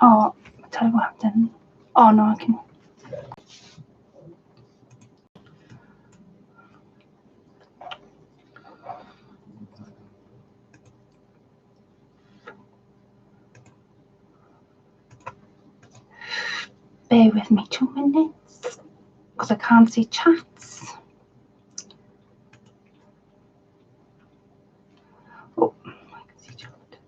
Oh, I'll tell you what I've done. Oh no, I can. Bear with me 2 minutes because I can't see chats. Oh, I can see chat.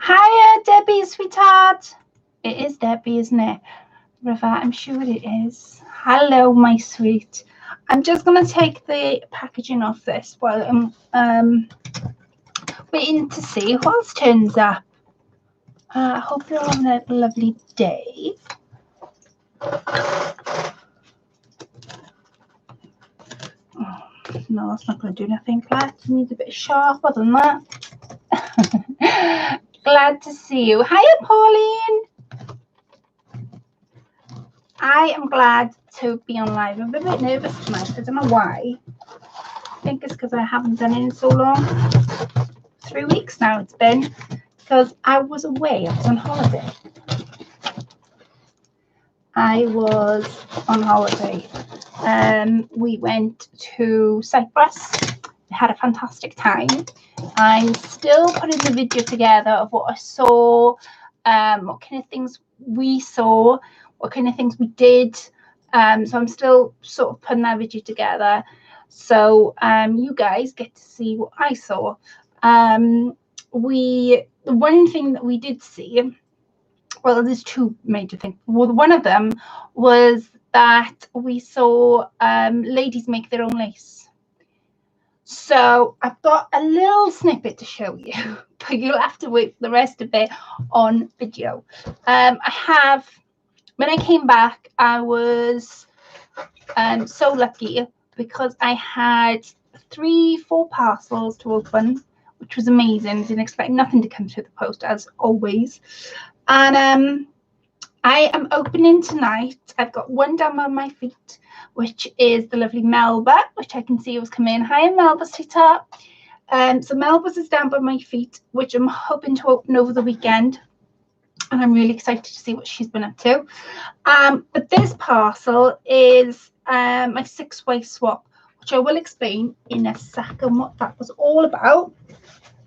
Hiya, Debbie, sweetheart. It is Debbie, isn't it? River, I'm sure it is. Hello, my sweet. I'm just going to take the packaging off this while I'm waiting to see what else turns up. I hope you're having a lovely day. Oh, no, that's not going to do nothing. Glad to need a bit sharper than that. Glad to see you. Hiya, Pauline. I am glad to be on live. I'm a bit nervous tonight. I don't know why. I think it's because I haven't done it in so long. 3 weeks now it's been, because I was away. I was on holiday. We went to Cyprus. We had a fantastic time. I'm still putting the video together of what I saw, what kind of things we saw, what kind of things we did. So I'm still sort of putting that video together. So you guys get to see what I saw. The one thing that we did see, well, there's two major things. Well, one of them was that we saw ladies make their own lace. So I've got a little snippet to show you, but you'll have to wait for the rest of it on video. When I came back, I was so lucky because I had 3-4 parcels to open, which was amazing. Didn't expect nothing to come through the post, as always. And I am opening tonight. I've got one down by my feet, which is the lovely Melba, which I can see has come in. Hi, Melba, sweetheart. So Melba's is down by my feet, which I'm hoping to open over the weekend. And I'm really excited to see what she's been up to. But this parcel is my 6-way swap, which I will explain in a second what that was all about.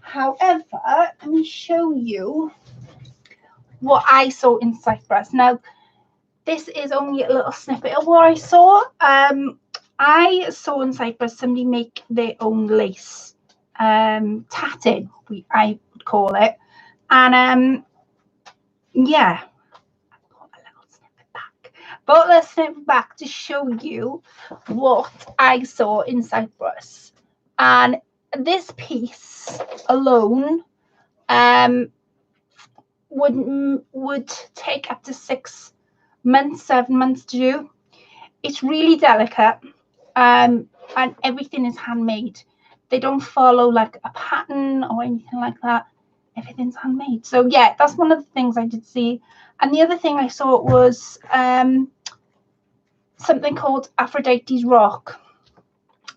However, let me show you what I saw in Cyprus. Now, this is only a little snippet of what I saw. I saw in Cyprus somebody make their own lace, tatting, I would call it. And yeah, I brought a little snippet back. Brought a snippet back to show you what I saw in Cyprus. And this piece alone would take up to 6 months, 7 months to do. It's really delicate, and everything is handmade. They don't follow like a pattern or anything like that. Everything's handmade. So yeah, that's one of the things I did see. And the other thing I saw was something called Aphrodite's Rock.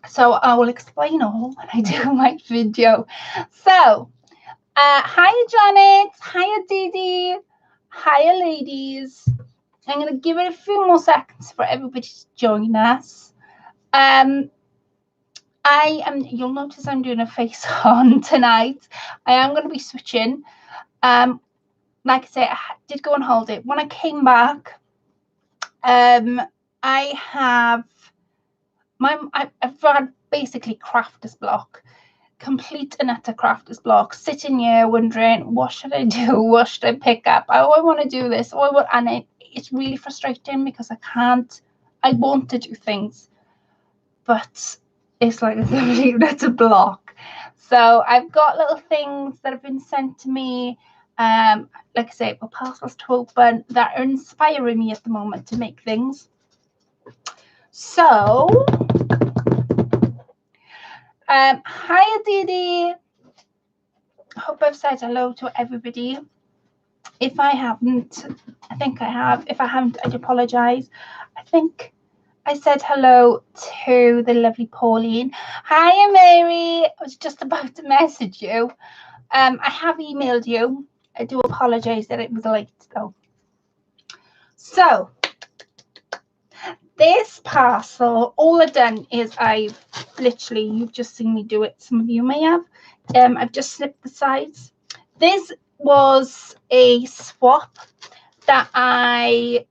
So I will explain all when I do my video. So hiya, Janet. Hiya, Dee. Hiya, ladies. I'm going to give it a few more seconds for everybody to join us. You'll notice I'm doing a face on tonight. I am going to be switching. Like I say, I did go on holiday. When I came back, I've had basically crafter's block. Complete and utter crafter's block, sitting here wondering, what should I do? What should I pick up? Oh, I want to do this. Oh, and it's really frustrating because I want to do things, but it's like a complete and utter block. So I've got little things that have been sent to me, like I say, parcels to open that are inspiring me at the moment to make things. So hiya, Dee. I hope I've said hello to everybody. If I haven't, I think I have. If I haven't, I'd apologise. I think I said hello to the lovely Pauline. Hiya, Mary. I was just about to message you. I have emailed you. I do apologise that it was late though. So this parcel, all I've done is I've literally, you've just seen me do it. Some of you may have. I've just snipped the sides. This was a swap that I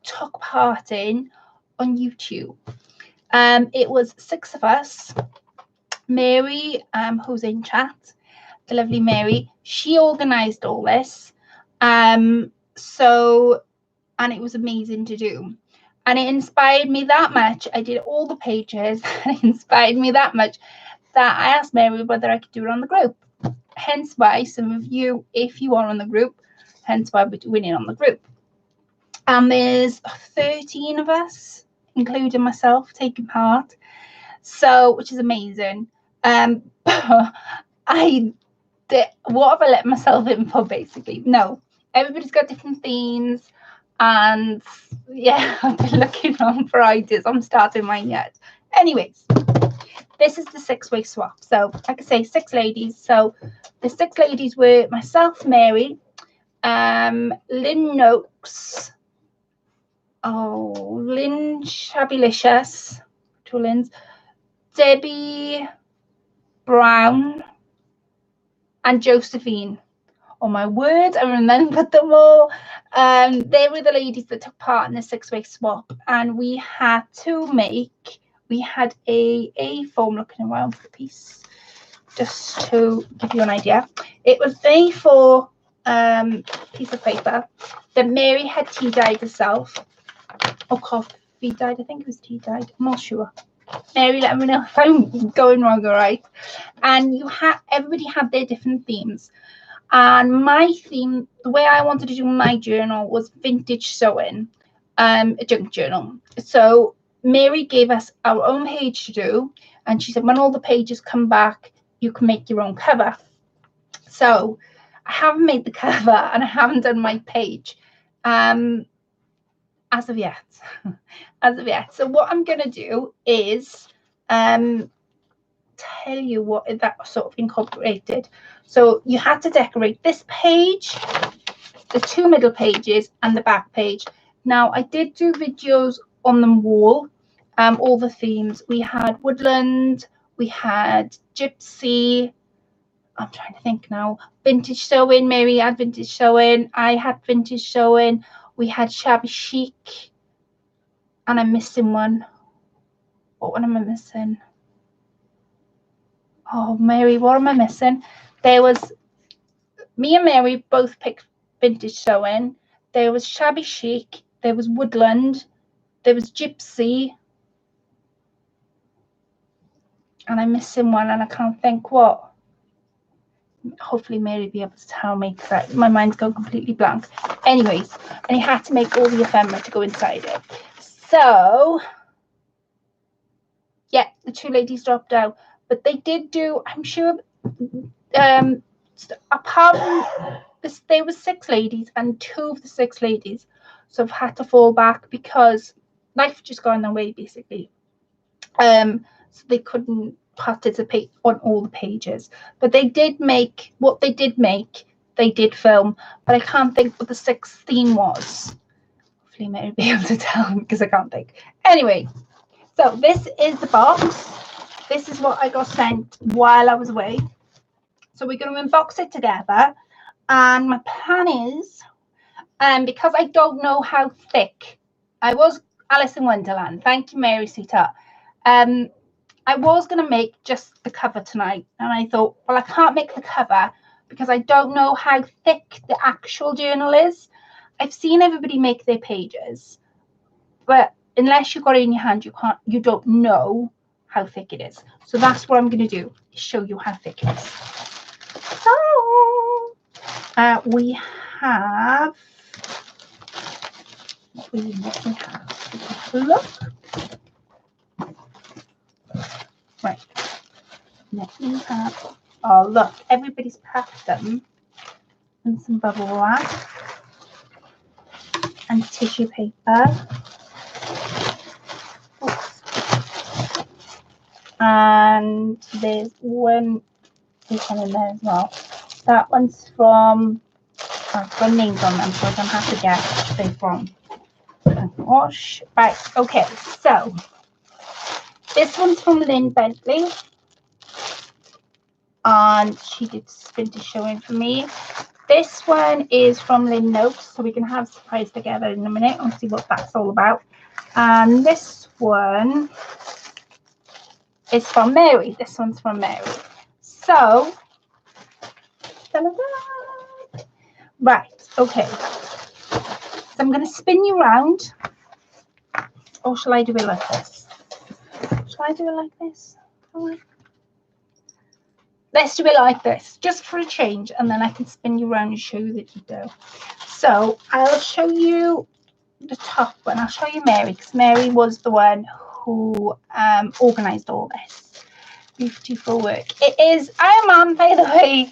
took part in on YouTube. It was 6 of us. Mary, who's in chat, the lovely Mary, she organised all this. And it was amazing to do. And it inspired me that much. I did all the pages, and it inspired me that much that I asked Mary whether I could do it on the group. Hence why some of you, if you are on the group, hence why we're doing it on the group. And there's 13 of us, including myself, taking part. So, which is amazing. What have I let myself in for, basically? No, everybody's got different themes, and yeah, I've been looking on for ideas. I'm starting mine yet. Anyways, this is the 6-way swap. So like I say, 6 ladies. So the 6 ladies were myself, Mary, Lynn Noakes, Lynn Shabbylicious, 2 Lynns, Debbie Brown, and Josephine. Oh my word, I remembered them all. They were the ladies that took part in the 6-way swap, and we had a A4, looking around for the piece, just to give you an idea. It was A4 piece of paper that Mary had tea dyed herself, or coffee dyed. I think it was tea dyed. I'm not sure. Mary, let me know if I'm going wrong, all right? And everybody had their different themes. And my theme, the way I wanted to do my journal, was vintage sewing, a junk journal. So Mary gave us our own page to do, and she said, when all the pages come back, you can make your own cover. So I haven't made the cover, and I haven't done my page as of yet. So what I'm going to do is tell you what that sort of incorporated. So you had to decorate this page, the 2 middle pages, and the back page. Now I did do videos on the wall, all the themes. We had woodland, we had gypsy, I'm trying to think now, vintage sewing. Mary had vintage sewing, I had vintage sewing, we had shabby chic, and I'm missing one. What one am I missing? Oh, Mary, what am I missing? There was, me and Mary both picked vintage sewing. There was shabby chic. There was woodland. There was gypsy. And I'm missing one, and I can't think what. Hopefully Mary will be able to tell me, because my mind's gone completely blank. Anyways, and you had to make all the ephemera to go inside it. So, yeah, the 2 ladies dropped out. But they did do, I'm sure, apart from this, there was 6 ladies, and 2 of the 6 ladies sort of had to fall back because life just got in their way, basically. So they couldn't participate on all the pages. But they did make what they did make. They did film, but I can't think what the 6th theme was. Hopefully, Mary will be able to tell me, because I can't think. Anyway, so this is the box. This is what I got sent while I was away. So we're going to unbox it together. And my plan is, because I don't know how thick, I was Alice in Wonderland. Thank you, Mary, sweetheart. I was going to make just the cover tonight. And I thought, well, I can't make the cover because I don't know how thick the actual journal is. I've seen everybody make their pages, but unless you've got it in your hand, you don't know how thick it is. So that's what I'm going to do, is show you how thick it is. So we have what we have. Look. Right. Let me have. Oh, look, everybody's packed them in some bubble wrap. and tissue paper. Oops. And there's one one in there as well. That one's from, I've got names on them, so I don't have to guess which they're from. Wash. Right, okay, so this one's from Lynn Bentley, and she did spinter showing for me. This one is from Lynn Noakes, so we can have a surprise together in a minute and see what that's all about. And this one is from Mary. This one's from Mary. So, ta-da-da. Right, okay. So I'm going to spin you around. Or shall I do it like this? Shall I do it like this? Let's do it like this, just for a change, and then I can spin you around and show you that you do. So I'll show you the top one. I'll show you Mary, because Mary was the one who organised all this beautiful work. It is, I am on, by the way,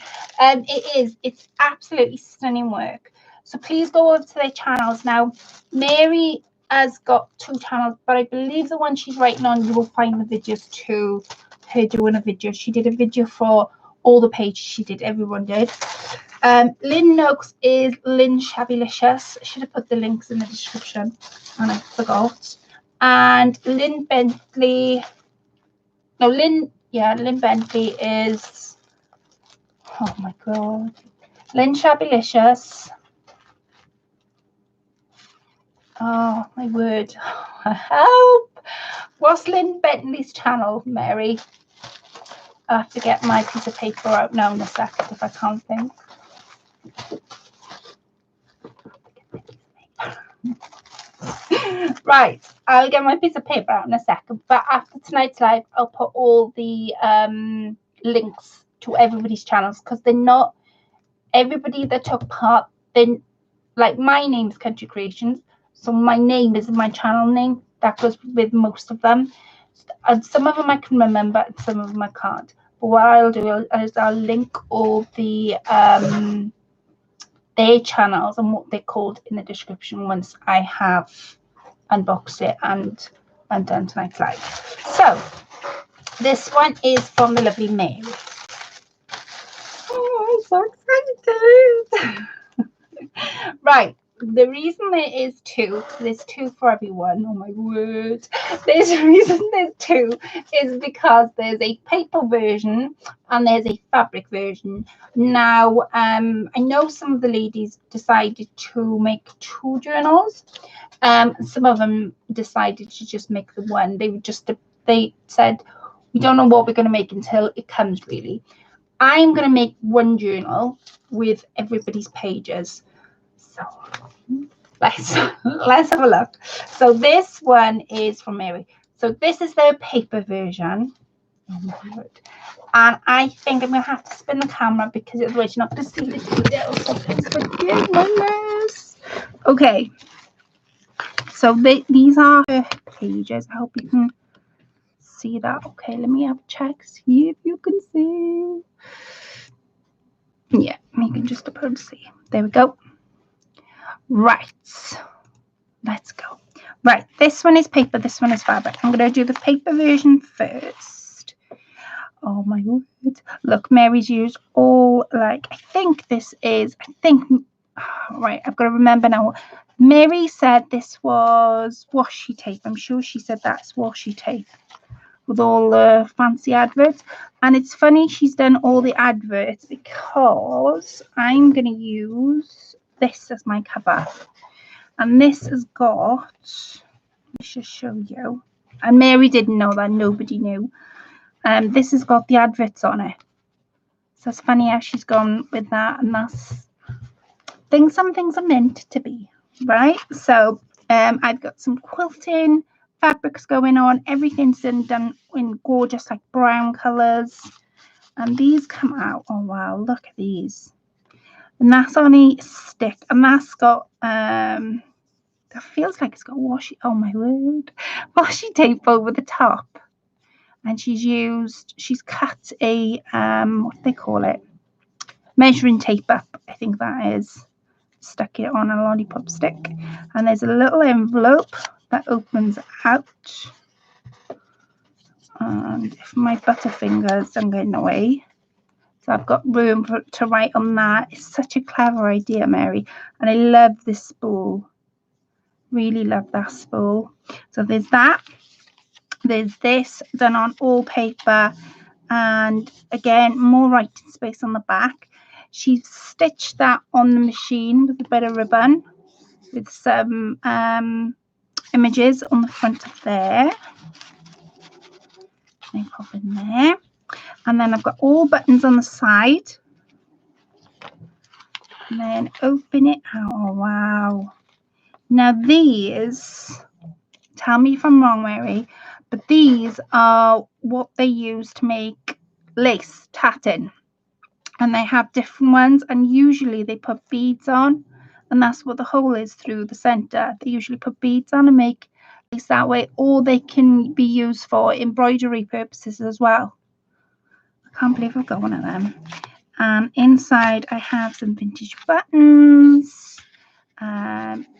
it's absolutely stunning work. So please go over to their channels. Now, Mary has got 2 channels, but I believe the one she's writing on, you will find the videos to her doing a video. She did a video for all the pages she did, everyone did. Lynn Noakes is Lynn Shabbylicious. I should have put the links in the description and I forgot. And Lynn Bentley, no, Lynn Bentley is, oh my god, Lynn Shabbylicious. Oh my word, help! What's Lynn Bentley's channel, Mary? I have to get my piece of paper out now in a second if I can't think. Right, I'll get my piece of paper out in a second. But after tonight's live, I'll put all the links to everybody's channels, because they're not everybody that took part. Then, like, my name's Country Creations, so my name is my channel name. That goes with most of them. And some of them I can remember, and some of them I can't. But what I'll do is I'll link all the their channels and what they're called in the description once I have unboxed it and done tonight's live. So this one is from the lovely Mary. Oh, I'm so excited. Right. The reason there is 2, there's 2 for everyone. Oh my word. There's a reason there's 2 is because there's a paper version and there's a fabric version. Now, I know some of the ladies decided to make 2 journals. Some of them decided to just make the one. They said, we don't know what we're going to make until it comes, really. I'm going to make 1 journal with everybody's pages. So let's have a look. So this one is from Mary. So this is their paper version. Oh my word. And I think I'm going to have to spin the camera because otherwise you're not going to see the details. So please forgive my mess. Okay. So these are her pages. I hope you can see that. Okay, let me have a check. See if you can see. Yeah, you can just about see. There we go. Right, let's go. Right, this one is paper, this one is fabric. I'm going to do the paper version first. Oh my word. Look, Mary's used all, like, right, I've got to remember now. Mary said this was washi tape. I'm sure she said that's washi tape with all the fancy adverts. And it's funny she's done all the adverts because I'm going to use this as my cover, and this has got, let's just show you, and Mary didn't know that, nobody knew. This has got the adverts on it, so it's funny how she's gone with that, and that's some things are meant to be, right? So I've got some quilting fabrics going on, everything's done in gorgeous like brown colors, and these come out, oh wow, look at these. And that's on a stick, and that's got that feels like it's got washi, oh my word, washi tape over the top. And she's cut a what do they call it, measuring tape up, I think that is. stuck it on a lollipop stick, and there's a little envelope that opens out. And if my butterfingers don't get in the way, so I've got room to write on that. It's such a clever idea, Mary, and I love this spool. Really love that spool. So there's that. There's this done on all paper, and again, more writing space on the back. She's stitched that on the machine with a bit of ribbon, with some images on the front of there. They pop in there. And then I've got all buttons on the side. And then open it out. Oh, wow. Now these, tell me if I'm wrong, Mary, but these are what they use to make lace tatting. And they have different ones, and usually they put beads on, and that's what the hole is through the center. They usually put beads on and make lace that way, or they can be used for embroidery purposes as well. I can't believe I've got one of them. And inside I have some vintage buttons.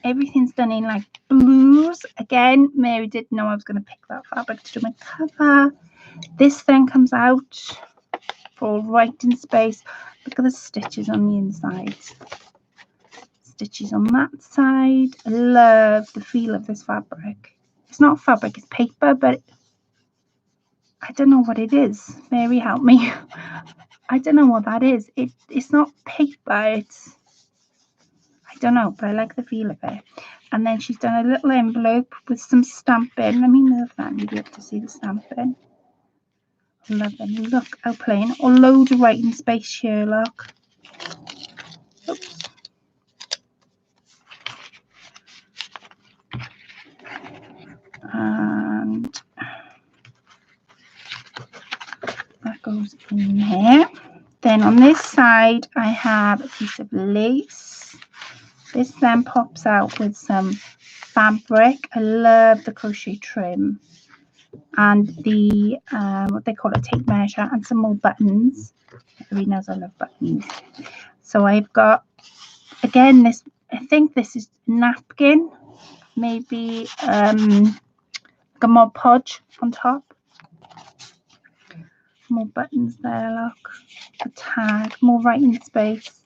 Everything's done in like blues. Again, Mary didn't know I was going to pick that fabric to do my cover. This then comes out for writing space. Look at the stitches on the inside. Stitches on that side. I love the feel of this fabric. It's not fabric, it's paper, but I don't know what it is. Mary, help me. I don't know what that is. It's not paper, it's, I don't know, but I like the feel of it. And then she's done a little envelope with some stamping. Let me move that and you'll be able to see the stamping. Love it. Look how plain. Or loads of writing space here, look. Oops. And that goes in there. Then on this side I have a piece of lace. This then pops out with some fabric. I love the crochet trim and the what they call a tape measure, and some more buttons. Everybody knows I love buttons. So I've got, again, this, I think this is napkin, maybe like a Mod Podge on top. More buttons there, look. A tag, more writing space.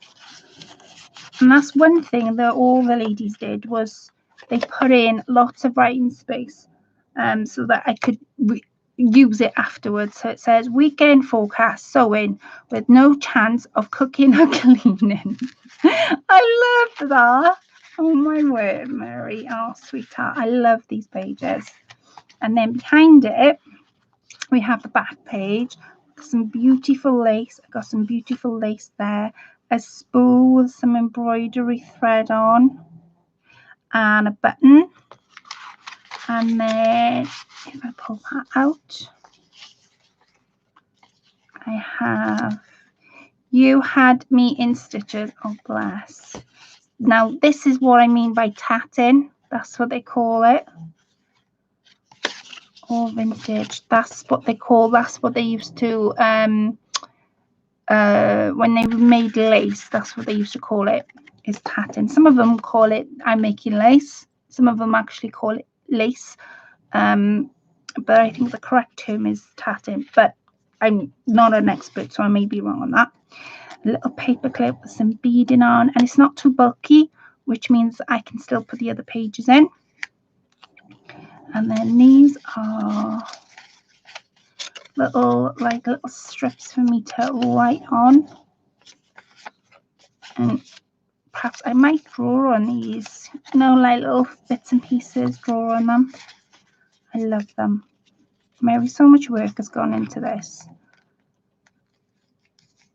And that's one thing that all the ladies did, was they put in lots of writing space so that I could use it afterwards. So it says weekend forecast sewing with no chance of cooking or cleaning. I love that. Oh my word, Mary. Oh, sweetheart. I love these pages. And then behind it, we have the back page. Some beautiful lace. I've got some beautiful lace there. A spool with some embroidery thread on. And a button. And then if I pull that out, I have You Had Me in Stitches. Oh, bless. Now, this is what I mean by tatting. That's what they call it. Or vintage. That's what they call, that's what they used to, when they made lace, that's what they used to call it, is tatting. Some of them call it, I'm making lace. Some of them actually call it lace. But I think the correct term is tatting. But I'm not an expert, so I may be wrong on that. A little paper clip with some beading on, and it's not too bulky, which means I can still put the other pages in. And then these are little strips for me to write on, and perhaps I might draw on these, you know, like little bits and pieces, draw on them. I love them. Mary, so much work has gone into this,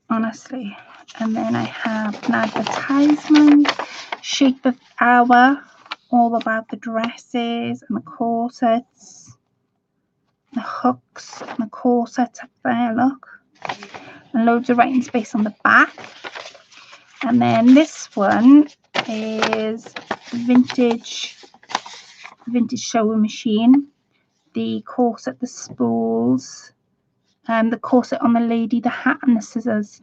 honestly. And then I have an advertisement, Shape of Hour, all about the dresses and the corsets, the hooks and the corsets up there, look. And loads of writing space on the back. And then this one is vintage sewing machine. The corset, the spools, the corset on the lady, the hat and the scissors.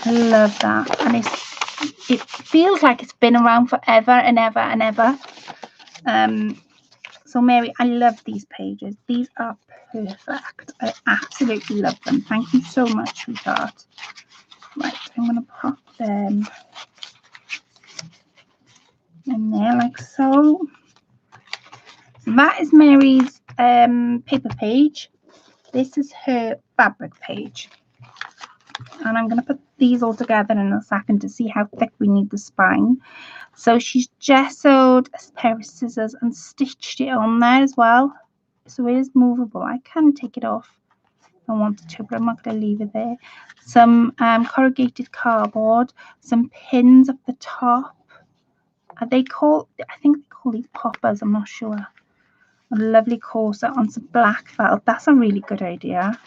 I love that. And it's it feels like it's been around forever and ever and ever. So Mary, I love these pages. These are perfect. I absolutely love them. Thank you so much, sweetheart. Right, I'm going to pop them in there like so. That is Mary's paper page. This is her fabric page. And I'm going to put these all together in a second to see how thick we need the spine. So she's gessoed a pair of scissors and stitched it on there as well. So it is movable. I can take it off if I wanted to, but I'm not going to leave it there. Some corrugated cardboard, some pins at the top. I think they call these poppers, I'm not sure. A lovely corset on some black felt. That's a really good idea.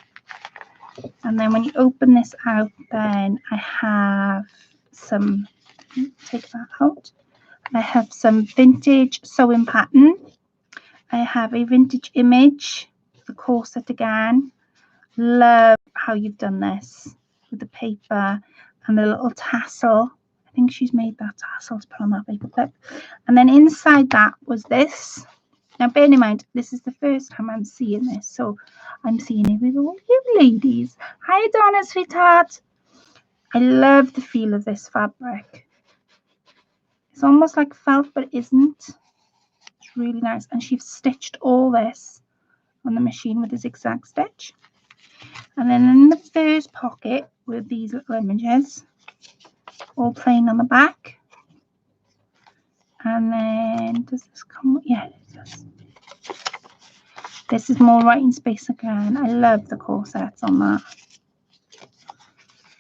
And then when you open this out, then I have some, take that out. I have some vintage sewing pattern. I have a vintage image, the corset again. Love how you've done this with the paper and the little tassel. I think she's made that tassel to put on that paper clip. And then inside that was this. Now, bear in mind, this is the first time I'm seeing this, so I'm seeing it with all you ladies. Hi, Donna, sweetheart. I love the feel of this fabric. It's almost like felt, but it isn't. It's really nice. And she's stitched all this on the machine with a zigzag stitch. And then in the first pocket with these little images, all plain on the back. And then, does this come? Yeah, it does. This is more writing space again. I love the corsets on that.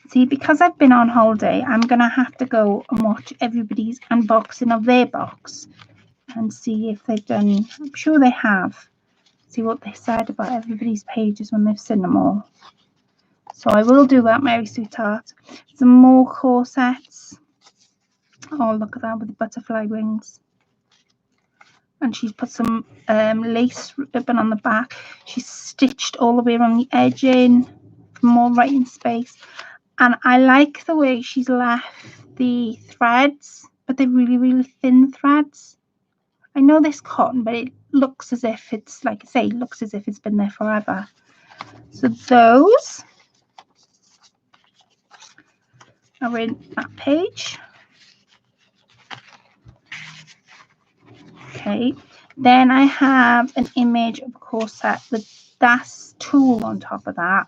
See, because I've been on holiday, I'm going to have to go and watch everybody's unboxing of their box and see if they've done, I'm sure they have, see what they said about everybody's pages when they've seen them all. So I will do that, Mary sweetheart. Some more corsets. Oh, look at that with the butterfly wings. And she's put some lace ribbon on the back. She's stitched all the way around the edging for more writing space. And I like the way she's left the threads, but they're really, really thin threads. I know this cotton, but it looks as if it's, like I say, it looks as if it's been there forever. So those are in that page. Okay, then I have an image of a corset with das tulle on top of that,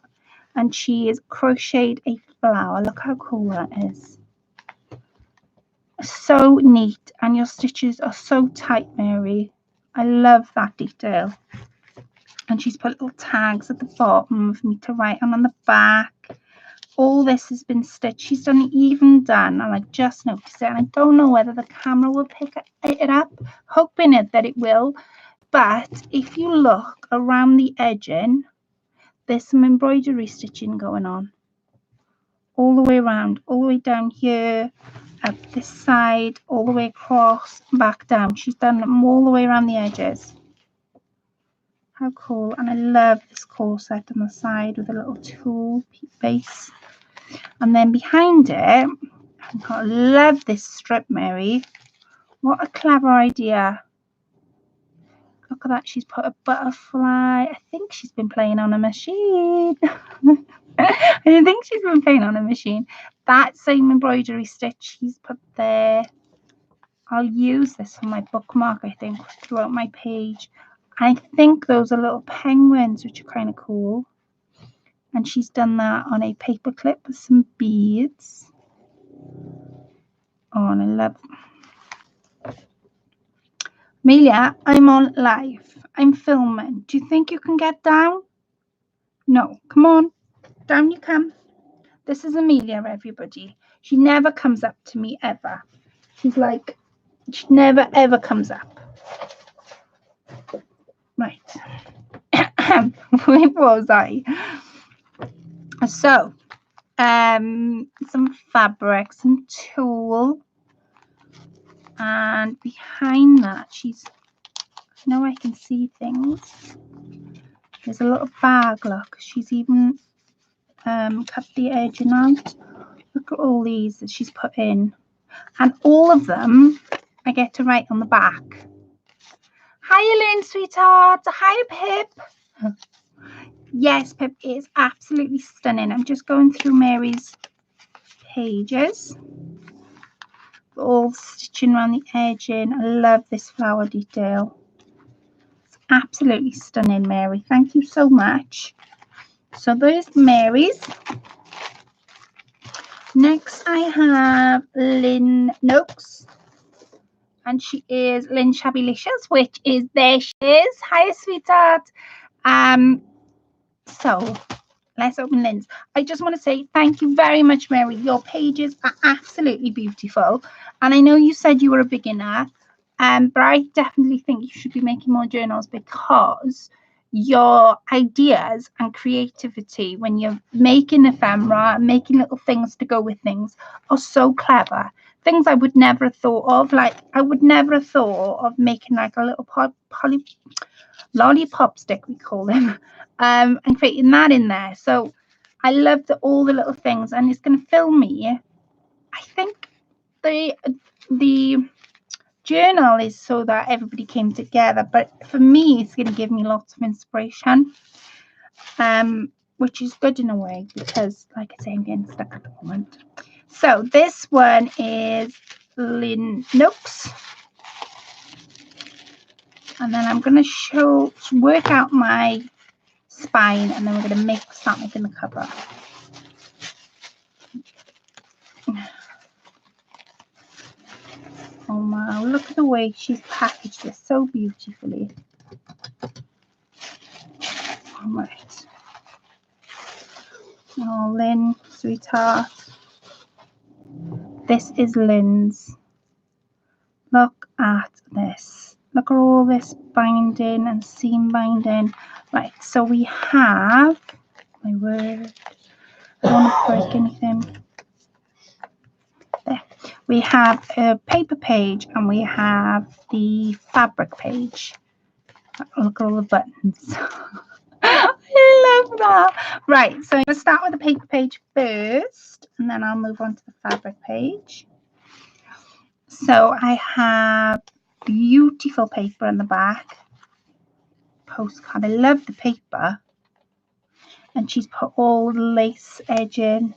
and she has crocheted a flower. Look how cool that is. So neat, and your stitches are so tight, Mary. I love that detail. And she's put little tags at the bottom for me to write on the back. All this has been stitched. She's done even done, and I just noticed it. And I don't know whether the camera will pick it up, hoping that it will. But if you look around the edging, there's some embroidery stitching going on. All the way around, all the way down here, up this side, all the way across, back down. She's done them all the way around the edges. How cool. And I love this corset on the side with a little tulle base. And then behind it, I love this strip, Mary. What a clever idea. Look at that. She's put a butterfly. I think she's been playing on a machine. I think she's been playing on a machine. That same embroidery stitch she's put there. I'll use this for my bookmark, I think, throughout my page. I think those are little penguins, which are kind of cool. And she's done that on a paper clip with some beads. Oh, and I love them. Amelia, I'm on live. I'm filming. Do you think you can get down? No. Come on. Down you come. This is Amelia, everybody. She never comes up to me, ever. She's like, she never, ever comes up. Right. Where was I? So, some fabric, some tulle, and behind that, she's, I know I can see things. There's a little bag, look. She's even cut the edging out. Look at all these that she's put in. And all of them I get to write on the back. Hi, Elaine, sweetheart. Hi, Pip. Yes, Pip is absolutely stunning. I'm just going through Mary's pages. All stitching around the edging. I love this flower detail. It's absolutely stunning, Mary. Thank you so much. So there's Mary's. Next I have Lynn Noakes. And she is Lynn Shabbylicious, which is there she is. Hi, sweetheart. So let's open Lynn's. I just want to say thank you very much, Mary. Your pages are absolutely beautiful. And I know you said you were a beginner, but I definitely think you should be making more journals because your ideas and creativity when you're making ephemera, making little things to go with things are so clever. Things I would never have thought of. Like I would never have thought of making like a little lollipop stick, we call them, and creating that in there. So I love all the little things, and it's going to fill me. I think the journal is so that everybody came together, but for me it's going to give me lots of inspiration, which is good in a way because, like I say, I'm getting stuck at the moment. So this one is Lynn Noakes, and then I'm going to work out my spine, and then we're going to start making the cover. Oh wow, look at the way she's packaged this so beautifully. All right. Oh, Lynn, sweetheart. This is Lynn's. Look at this. Look at all this binding and seam binding. Right, so we have, my word, I don't want to break anything. There. We have a paper page and we have the fabric page. Look at all the buttons. I love that. Right, so I'm going to start with the paper page first, and then I'll move on to the fabric page. So I have beautiful paper in the back. Postcard. I love the paper. And she's put all the lace edging,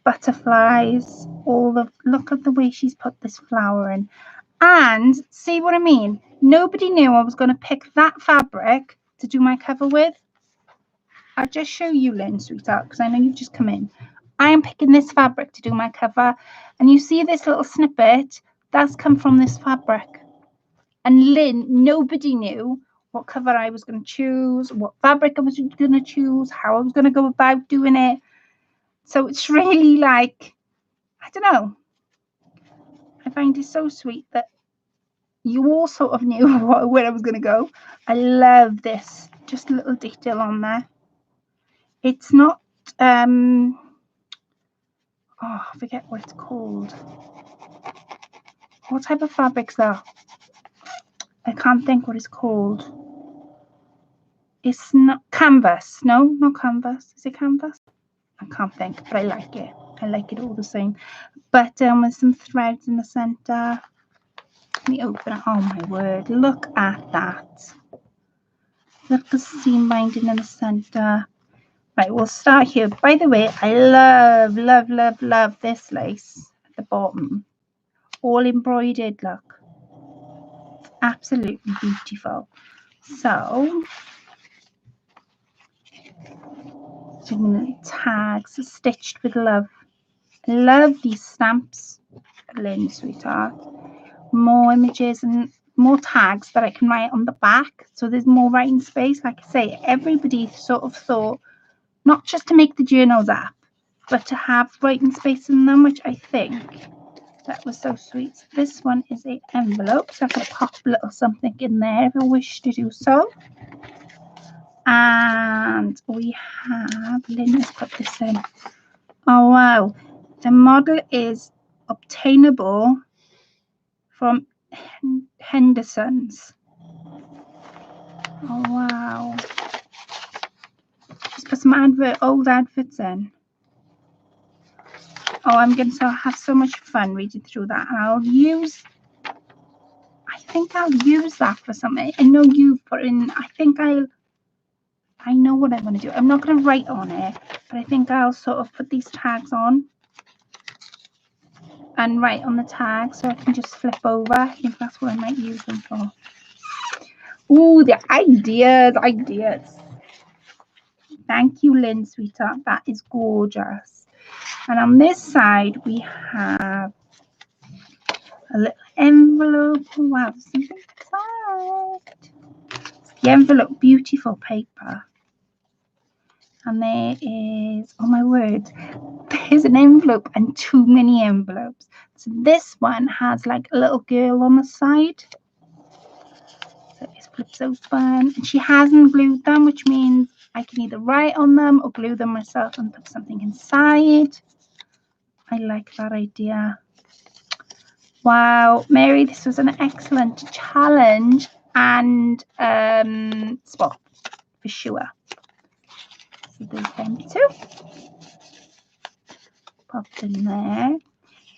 butterflies, look at the way she's put this flower in. And see what I mean? Nobody knew I was going to pick that fabric to do my cover with. I'll just show you, Lynn, sweetheart, because I know you've just come in. I am picking this fabric to do my cover. And you see this little snippet? That's come from this fabric. And Lynn, nobody knew what cover I was going to choose, what fabric I was going to choose, how I was going to go about doing it. So it's really like, I don't know. I find it so sweet that you all sort of knew where I was going to go. I love this. Just a little detail on there. It's not, I forget what it's called. What type of fabric's that? I can't think what it's called. It's not canvas. No, not canvas. Is it canvas? I can't think, but I like it. I like it all the same. But with some threads in the center. Let me open it. Oh my word, look at that. Look at the seam binding in the center. Right, we'll start here. By the way, I love this lace at the bottom. All embroidered, look. It's absolutely beautiful. So, tags stitched with love. I love these stamps, Lynn, sweetheart. More images and more tags that I can write on the back, so there's more writing space. Like I say, everybody sort of thought not just to make the journals app, but to have writing space in them, which I think that was so sweet. So this one is an envelope, so I can pop a little something in there if I wish to do so. And we have, Lynn has put this in. Oh wow, the model is obtainable from Henderson's. Oh wow. She's put some old adverts in. I'm going to have so much fun reading through that. And I think I'll use that for something. I know you put in, I know what I'm going to do. I'm not going to write on it, but I think I'll sort of put these tags on and write on the tag so I can just flip over. I think that's what I might use them for. Ooh, the ideas. Thank you, Lynn, sweetheart. That is gorgeous. And on this side, we have a little envelope. Oh, wow, there's something inside. The envelope, beautiful paper. And there is, oh my word, there's an envelope and too many envelopes. So this one has like a little girl on the side. So it flips open, and she hasn't glued them, which means I can either write on them or glue them myself and put something inside. I like that idea. Wow, Mary, this was an excellent challenge and swap for sure. So there's them too. Popped in there.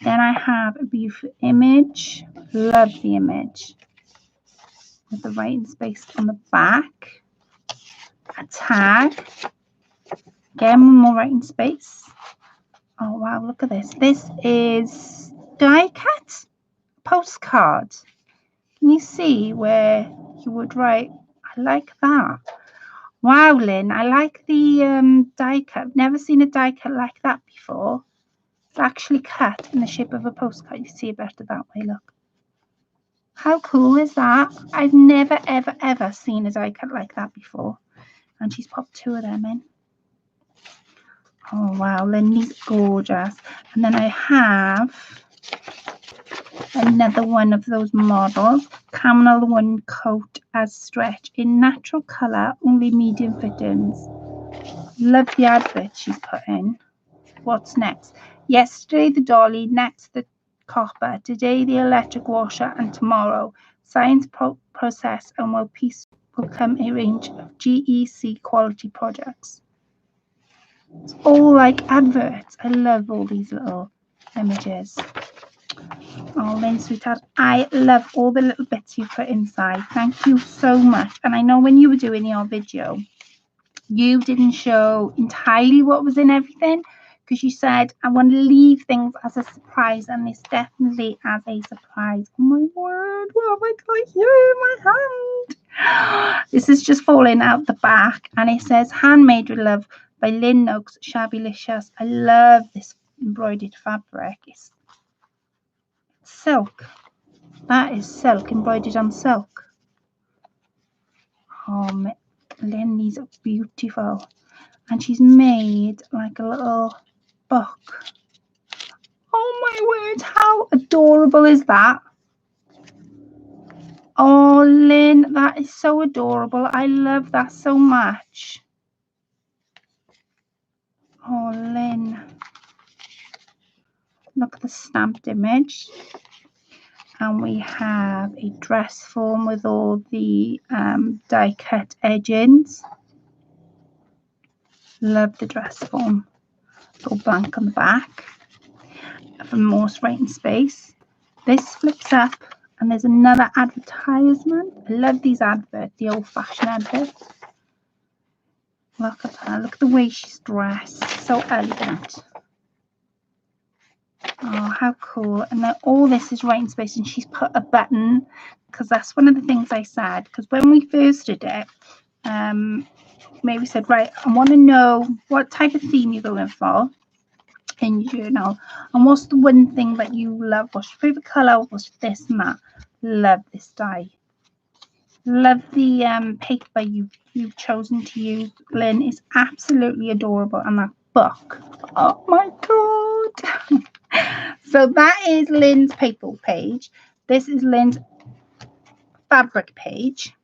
Then I have a beautiful image. Love the image. With the writing space on the back. A tag. Again, one more writing space. Oh wow, look at this. This is die cut postcard. Can you see where you would write? I like that. Wow, Lynn, I like the die cut. I've never seen a die cut like that before. It's actually cut in the shape of a postcard. You see it better that way, look. How cool is that? I've never, ever, ever seen a die cut like that before. And she's popped two of them in. Oh, wow, Lindy's gorgeous. And then I have another one of those models. Camel one coat as stretch in natural colour, only medium fittings. Love the advert she's put in. What's next? Yesterday the dolly, next the copper, today the electric washer, and tomorrow science process, and will come a range of GEC quality projects. It's all like adverts. I love all these little images. Oh, Lynn, sweetheart, I love all the little bits you put inside. Thank you so much. And I know when you were doing your video, you didn't show entirely what was in everything, because you said, I want to leave things as a surprise, and this definitely as a surprise. Oh my word, what have I got here in my hand? This is just falling out the back, and it says, Handmade with Love by Lynn Noakes, Shabbylicious. I love this embroidered fabric. It's silk. That is silk, embroidered on silk. Oh, Lynn, these are beautiful. And she's made like a little book. Oh my word, how adorable is that? Oh, Lynn, that is so adorable. I love that so much. Oh, Lynn. Look at the stamped image. And we have a dress form with all the die cut edgings. Love the dress form. All blank on the back. For more writing space. This flips up and there's another advertisement. I love these adverts, the old-fashioned adverts. Look at her. Look at the way she's dressed. So elegant. Oh, how cool. And then all this is writing space, and she's put a button, because that's one of the things I said. Because when we first did it, maybe said, right, I want to know what type of theme you're going for in your journal, and what's the one thing that you love, what's your favorite color, what's this and that. Love this die. Love the paper you've chosen to use, Lynn. Is absolutely adorable. And that book, oh my god. So that is Lynn's paper page. This is Lynn's fabric page.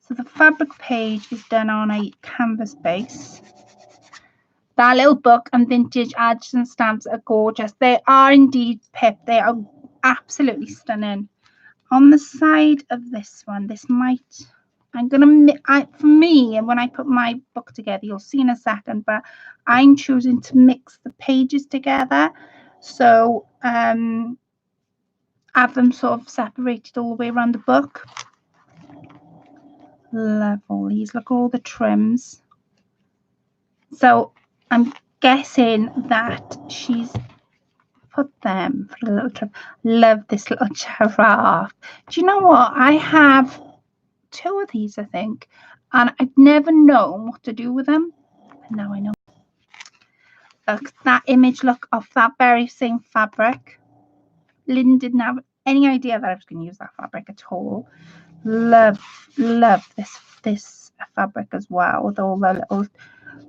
So the fabric page is done on a canvas base. That little book and vintage ads and stamps are gorgeous. They are indeed, Pip. They are absolutely stunning. On the side of this one, this might for me, and when I put my book together, you'll see in a second, but I'm choosing to mix the pages together. So have them sort of separated all the way around the book. Love all these. Look at all the trims. So I'm guessing that she's put them for a little trip. Love this little giraffe. Do you know what? I have 2 of these, I think, and I've never known what to do with them. And now I know. Look, that image, look, of that very same fabric. Lynn didn't have any idea that I was going to use that fabric at all. Love this fabric as well, with all the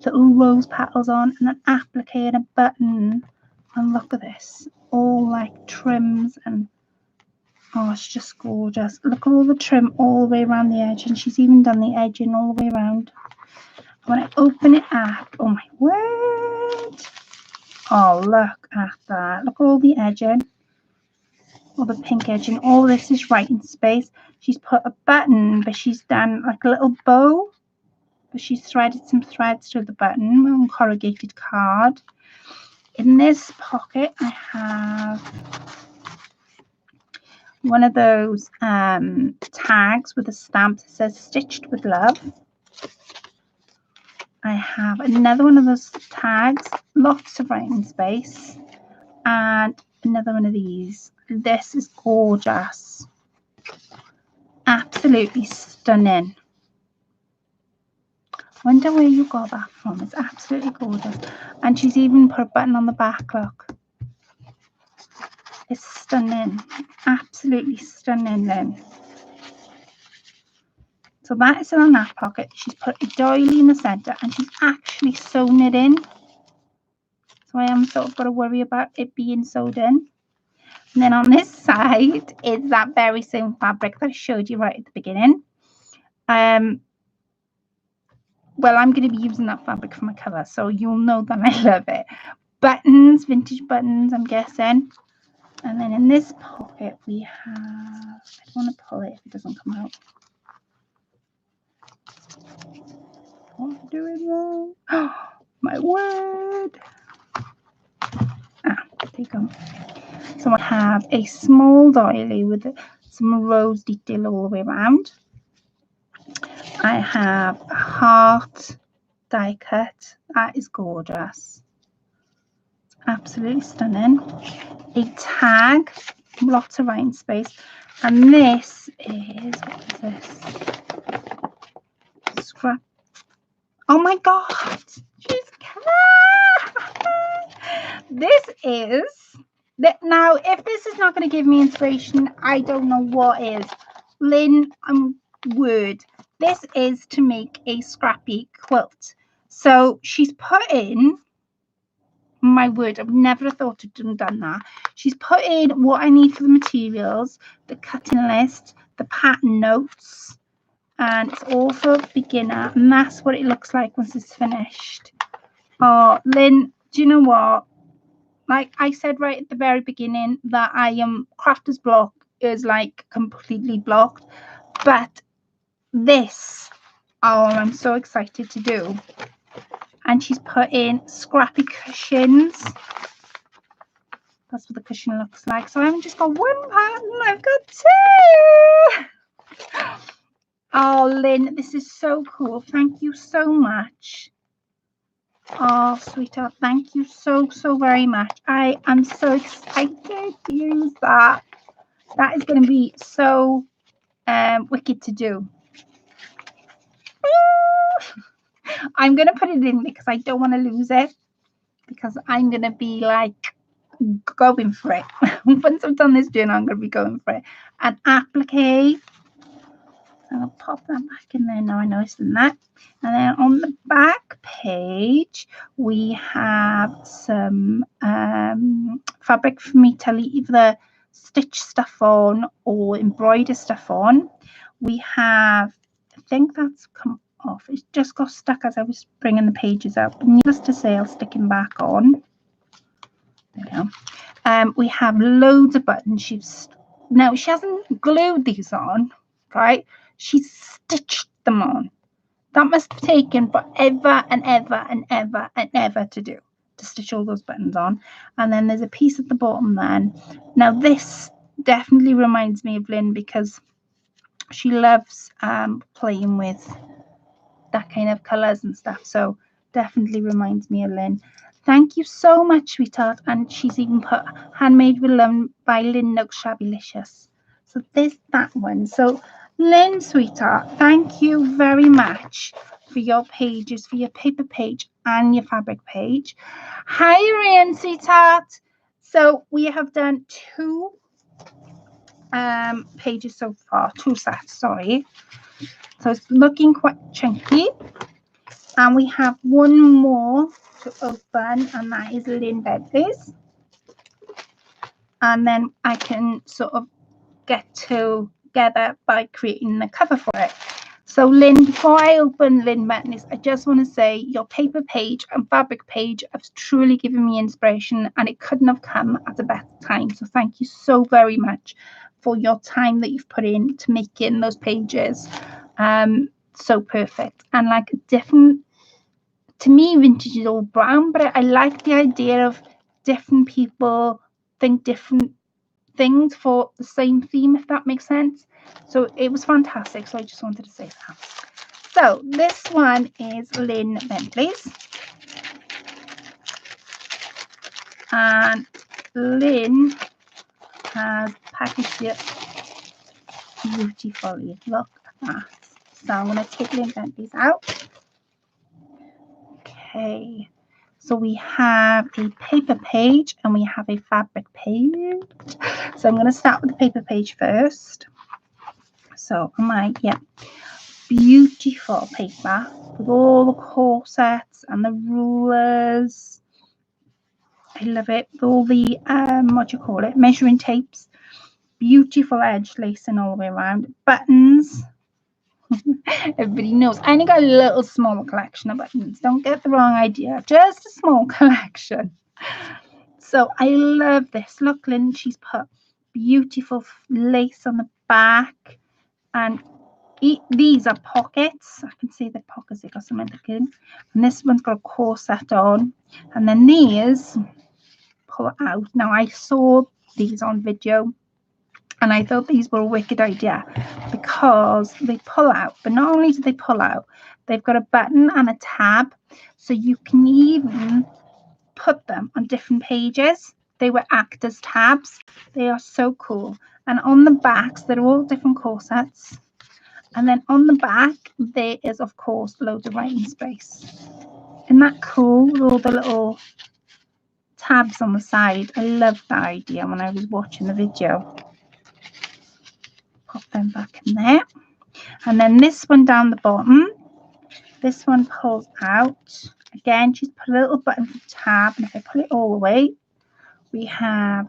little rose petals on, and an applique and a button. And look at this, all like trims, and oh, it's just gorgeous. Look at all the trim all the way around the edge, and she's even done the edging all the way around. When I open it up, oh my word! Oh, look at that. Look at all the edging, all the pink edging. All this is writing space. She's put a button, but she's done like a little bow, but she's threaded some threads through the button on corrugated card. In this pocket, I have one of those tags with a stamp that says "Stitched with Love." I have another one of those tags, lots of writing space, and another one of these. This is gorgeous, absolutely stunning. Wonder where you got that from. It's absolutely gorgeous. And she's even put a button on the back, look. It's stunning, absolutely stunning then. So that is in her nap pocket. She's put a doily in the centre, and she's actually sewn it in. So I am sort of got to worry about it being sewed in. And then on this side is that very same fabric that I showed you right at the beginning. Well, I'm going to be using that fabric for my cover, so you'll know that I love it. Buttons, vintage buttons, I'm guessing. And then in this pocket we have, I don't want to pull it if it doesn't come out. What am I doing wrong? Oh, my word. There you go. So I have a small doily with some rose detail all the way around. I have a heart die cut. That is gorgeous. It's absolutely stunning. A tag, lots of writing space. And this is, what is this? Scrap. Oh my God. She's this is that. Now, if this is not going to give me inspiration, I don't know what is. Lynn, word. This is to make a scrappy quilt. So she's put in, my word, I've never thought of done that. She's put in what I need for the materials, the cutting list, the pattern notes, and it's all for beginner, and that's what it looks like once it's finished. Oh, Lynn, do you know what? Like I said right at the very beginning, that I am crafter's block is like completely blocked, but this, oh, I'm so excited to do. And she's put in scrappy cushions. That's what the cushion looks like. So I haven't just got one pattern, I've got 2. Oh, Lynn, this is so cool. Thank you so much. Oh, sweetheart, thank you so very much. I am so excited to use that. That is going to be so wicked to do. I'm going to put it in because I don't want to lose it, because I'm going to be like going for it. Once I've done this journal, I'm going to be going for it. An applique. I'll pop that back in there now I noticed that. And then on the back page, we have some fabric for me to either stitch stuff on or embroider stuff on. We have, I think that's come off. It just got stuck as I was bringing the pages up. But needless to say, I'll stick them back on. There we go. We have loads of buttons. Now, she hasn't glued these on, right? She's stitched them on. That must have taken forever and ever and ever and ever to do, to stitch all those buttons on. And then there's a piece at the bottom then. Now this definitely reminds me of Lynn, because she loves playing with that kind of colours and stuff. So definitely reminds me of Lynn. Thank you so much, sweetheart. And she's even put handmade with love by Lynn Noakes Shabbylicious. So there's that one. So Lynn, sweetheart, thank you very much for your pages, for your paper page and your fabric page. Hi, Ryan, sweetheart. So we have done 2 pages so far, 2 sets, sorry. So it's looking quite chunky. And we have one more to open, and that is Lynn Bentley's. And then I can sort of get together by creating the cover for it. So Lynn, before I open Lynn Bentley's, I just want to say your paper page and fabric page have truly given me inspiration, and it couldn't have come at a better time. So thank you so very much for your time that you've put in to making those pages so perfect. And like different, to me, vintage is all brown, but I like the idea of different people think different things for the same theme, if that makes sense. So it was fantastic. So I just wanted to say that. So this one is Lynn Bentley's. And Lynn has packaged it beautifully. Look at that. So I'm going to take Lynn Bentley's out. Okay. So we have a paper page and we have a fabric page. So I'm going to start with the paper page first. So beautiful paper with all the corsets and the rulers. I love it. With all the measuring tapes. Beautiful edge lacing all the way around. Buttons. Everybody knows I only got a little small collection of buttons. Don't get the wrong idea. Just a small collection. So I love this. Look, Lynn, she's put beautiful lace on the back, and these are pockets. I can see the pockets, they got something in, and this one's got a corset on, and then these pull out. Now I saw these on video and I thought these were a wicked idea because they pull out, but not only do they pull out, they've got a button and a tab, so you can even put them on different pages. They will act as tabs. They are so cool. And on the backs, they're all different corsets. And then on the back, there is, of course, loads of writing space. Isn't that cool? With all the little tabs on the side. I loved that idea when I was watching the video. Pop them back in there. And then this one down the bottom, this one pulls out. Again, she's put a little button for tab, and if I pull it all the way, we have,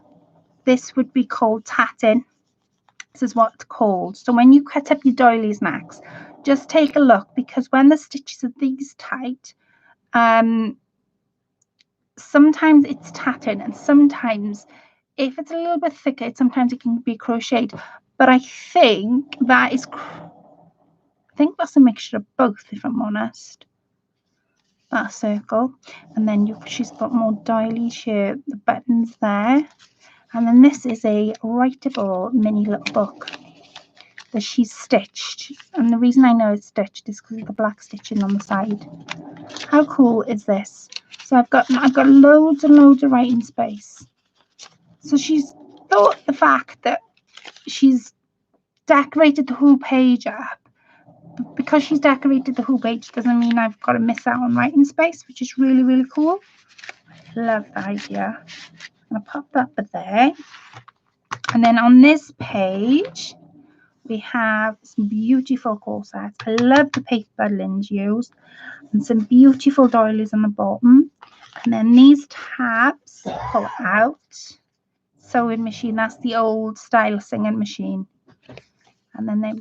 this would be called tatting. This is what it's called. So when you cut up your doilies next, just take a look, because when the stitches are these tight, sometimes it's tatting, and sometimes if it's a little bit thicker, sometimes it can be crocheted. But I think that is, that's a mixture of both, if I'm honest. That circle, and then she's got more doilies here, the buttons there, and then this is a writable mini little book that she's stitched, and the reason I know it's stitched is because of the black stitching on the side. How cool is this? So I've got loads and loads of writing space. So she's thought the fact that she's decorated the whole page up. Because she's decorated the whole page doesn't mean I've got to miss out on writing space, which is really, really cool. I love the idea. I'm going to pop that there. And then on this page, we have some beautiful corsets. I love the paper Lynn's used, and some beautiful doilies on the bottom. And then these tabs pull out. Sewing machine, that's the old style singing machine. And then they're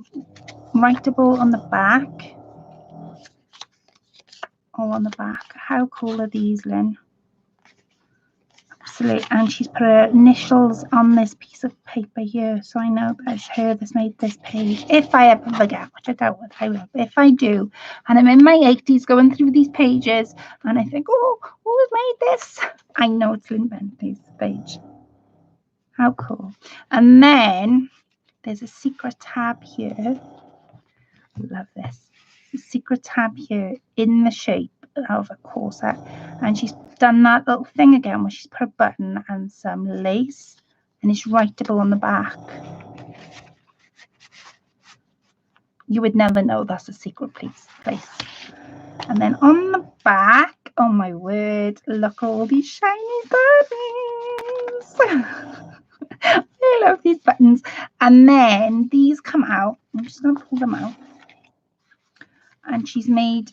writable on the back. All on the back. How cool are these, Lynn? absolutely, and she's put her initials on this piece of paper here, so I know that it's her that's made this page. If I ever forget, which I doubt that I will, but if I do, and I'm in my 80s going through these pages, and I think, oh, who's made this? I know it's Lynn Bentley's page. How cool. And then there's a secret tab here. Love this. A secret tab here in the shape of a corset, and she's done that little thing again where she's put a button and some lace, and it's writable on the back. You would never know that's a secret place. And then on the back, oh my word, look at all these shiny buttons. I love these buttons. And then these come out. I'm just going to pull them out. And she's made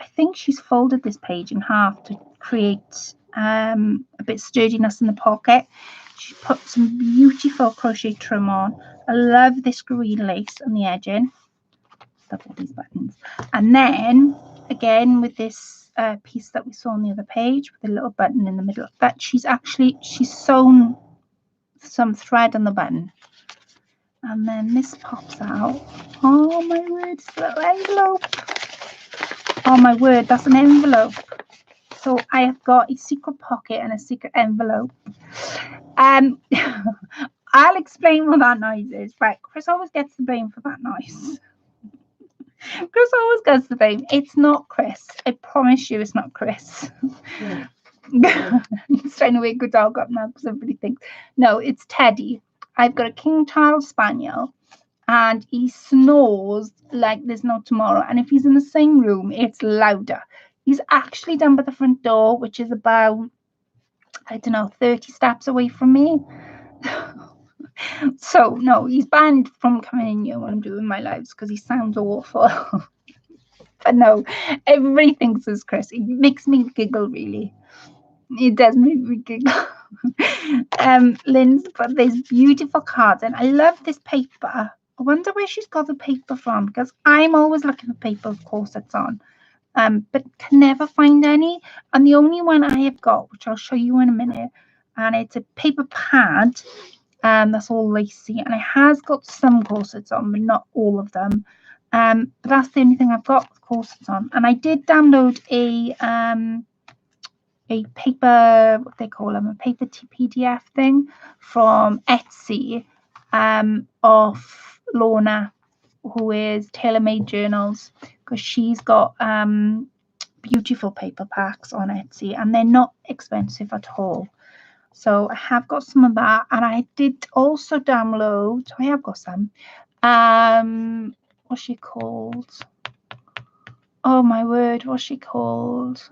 I think she's folded this page in half to create a bit of sturdiness in the pocket. She put some beautiful crochet trim on. I love this green lace on the edging. Love all these buttons. And then again with this piece that we saw on the other page with a little button in the middle, that she's sewn some thread on the button. And then this pops out. Oh my word, it's a little envelope. Oh my word, that's an envelope. So I have got a secret pocket and a secret envelope. I'll explain what that noise is. Right, Chris always gets the blame for that noise. Chris always gets the blame. It's not Chris. I promise you it's not Chris. Yeah. He's trying to wake a dog up now because everybody thinks. No, it's Teddy. I've got a King Charles Spaniel, and he snores like there's no tomorrow. And if he's in the same room, it's louder. He's actually down by the front door, which is about, I don't know, 30 steps away from me. So, no, he's banned from coming in here when I'm doing my lives because he sounds awful. But no, everybody thinks it's Chris. It makes me giggle, really. It does make me giggle. Lynn's put this beautiful cards in. I love this paper. I wonder where she's got the paper from, because I'm always looking for paper with corsets on, but can never find any. And the only one I have got, which I'll show you in a minute, and it's a paper pad, that's all lacy, and it has got some corsets on, but not all of them. But that's the only thing I've got with corsets on. And I did download a paper, what they call them, a paper PDF thing from Etsy, of Lorna, who is Tailor Made Journals, because she's got beautiful paper packs on Etsy, and they're not expensive at all. So I have got some of that, and I did also download, I have got some, what's she called? Oh my word, what's she called?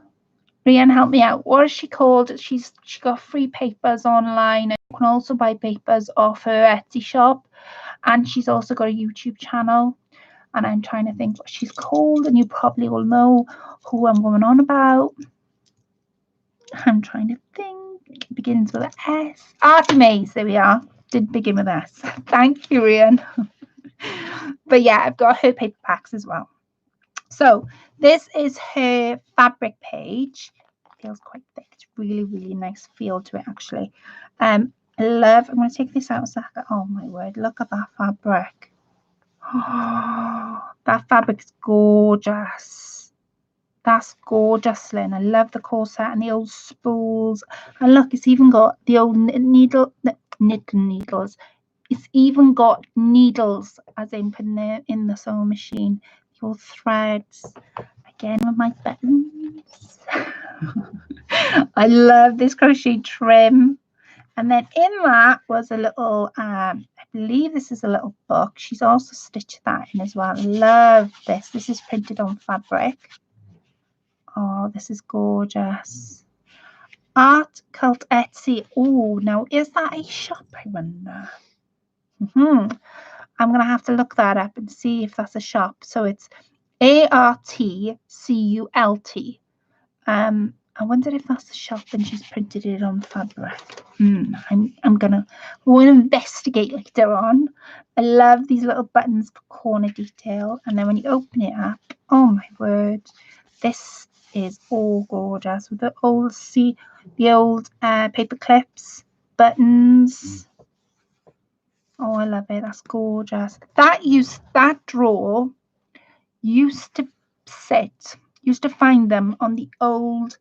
Rianne, help me out. What is she called? She got free papers online. You can also buy papers off her Etsy shop, and she's also got a YouTube channel. And I'm trying to think what she's called, and you probably all know who I'm going on about. I'm trying to think. It begins with an S. Artemis. There we are. Did begin with S. Thank you, Rianne. But yeah, I've got her paper packs as well. So this is her fabric page. It feels quite thick. It's really, really nice feel to it, actually. I'm going to take this out a second. Oh my word, look at that fabric. Oh, that fabric is gorgeous. That's gorgeous, Lynn. I love the corset and the old spools. And look, it's even got the old knitting needles. It's even got needles, as in put in the sewing machine. Your threads again with my buttons. I love this crochet trim. And then in that was a little, I believe this is a little book. She's also stitched that in as well. Love this. This is printed on fabric. Oh, this is gorgeous. Art Cult Etsy. Oh, now is that a shop, I wonder? I'm going to have to look that up and see if that's a shop. So it's ARTCULT. I wonder if that's the shop and she's printed it on fabric. I'm gonna investigate later on. I love these little buttons for corner detail, and then when you open it up, oh my word, this is all gorgeous with the old paper clips, buttons. Oh, I love it. That's gorgeous. That drawer used to find them on the old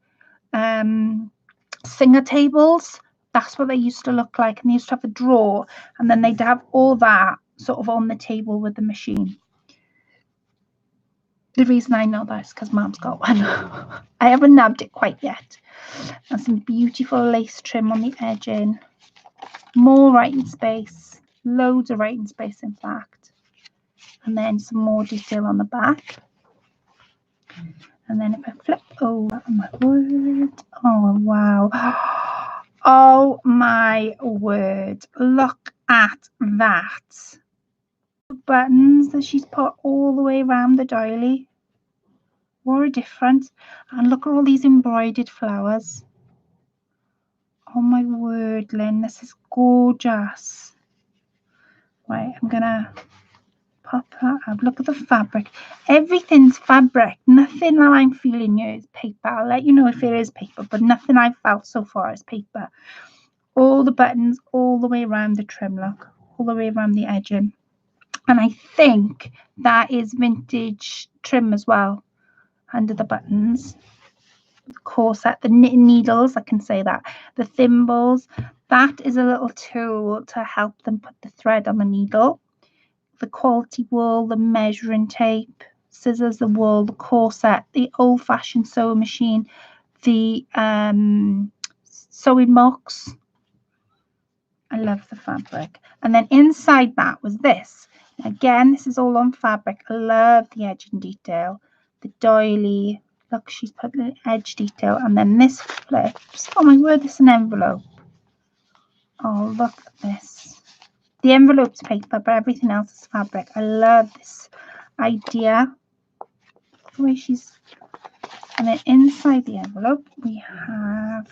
singer tables. That's what they used to look like, and they used to have a drawer, and then they'd have all that sort of on the table with the machine. The reason I know that is because Mum's got one. I haven't nabbed it quite yet. And some beautiful lace trim on the edging. More writing space. Loads of writing space, in fact. And then some more detail on the back. And then if I flip over, oh my word. Oh, wow. Oh my word. Look at that. Buttons that she's put all the way around the doily. What a difference. And look at all these embroidered flowers. Oh my word, Lynn, this is gorgeous. Right, I'm gonna pop that up. Look at the fabric. Everything's fabric. Nothing that I'm feeling here is paper. I'll let you know if it is paper, but nothing I've felt so far is paper. All the buttons all the way around the trim, look, all the way around the edging. And I think that is vintage trim as well under the buttons. The corset, the knitting needles, I can say that. The thimbles, that is a little tool to help them put the thread on the needle. The quality wool, the measuring tape, scissors, the wool, the corset, the old-fashioned sewing machine, the sewing box. I love the fabric. And then inside that was this. Again, this is all on fabric. I love the edging detail. The doily. Look, she's put the edge detail. And then this flips. Oh my word, this is an envelope. Oh, look at this. The envelope's paper, but everything else is fabric. I love this idea. The way she's... And then inside the envelope, we have...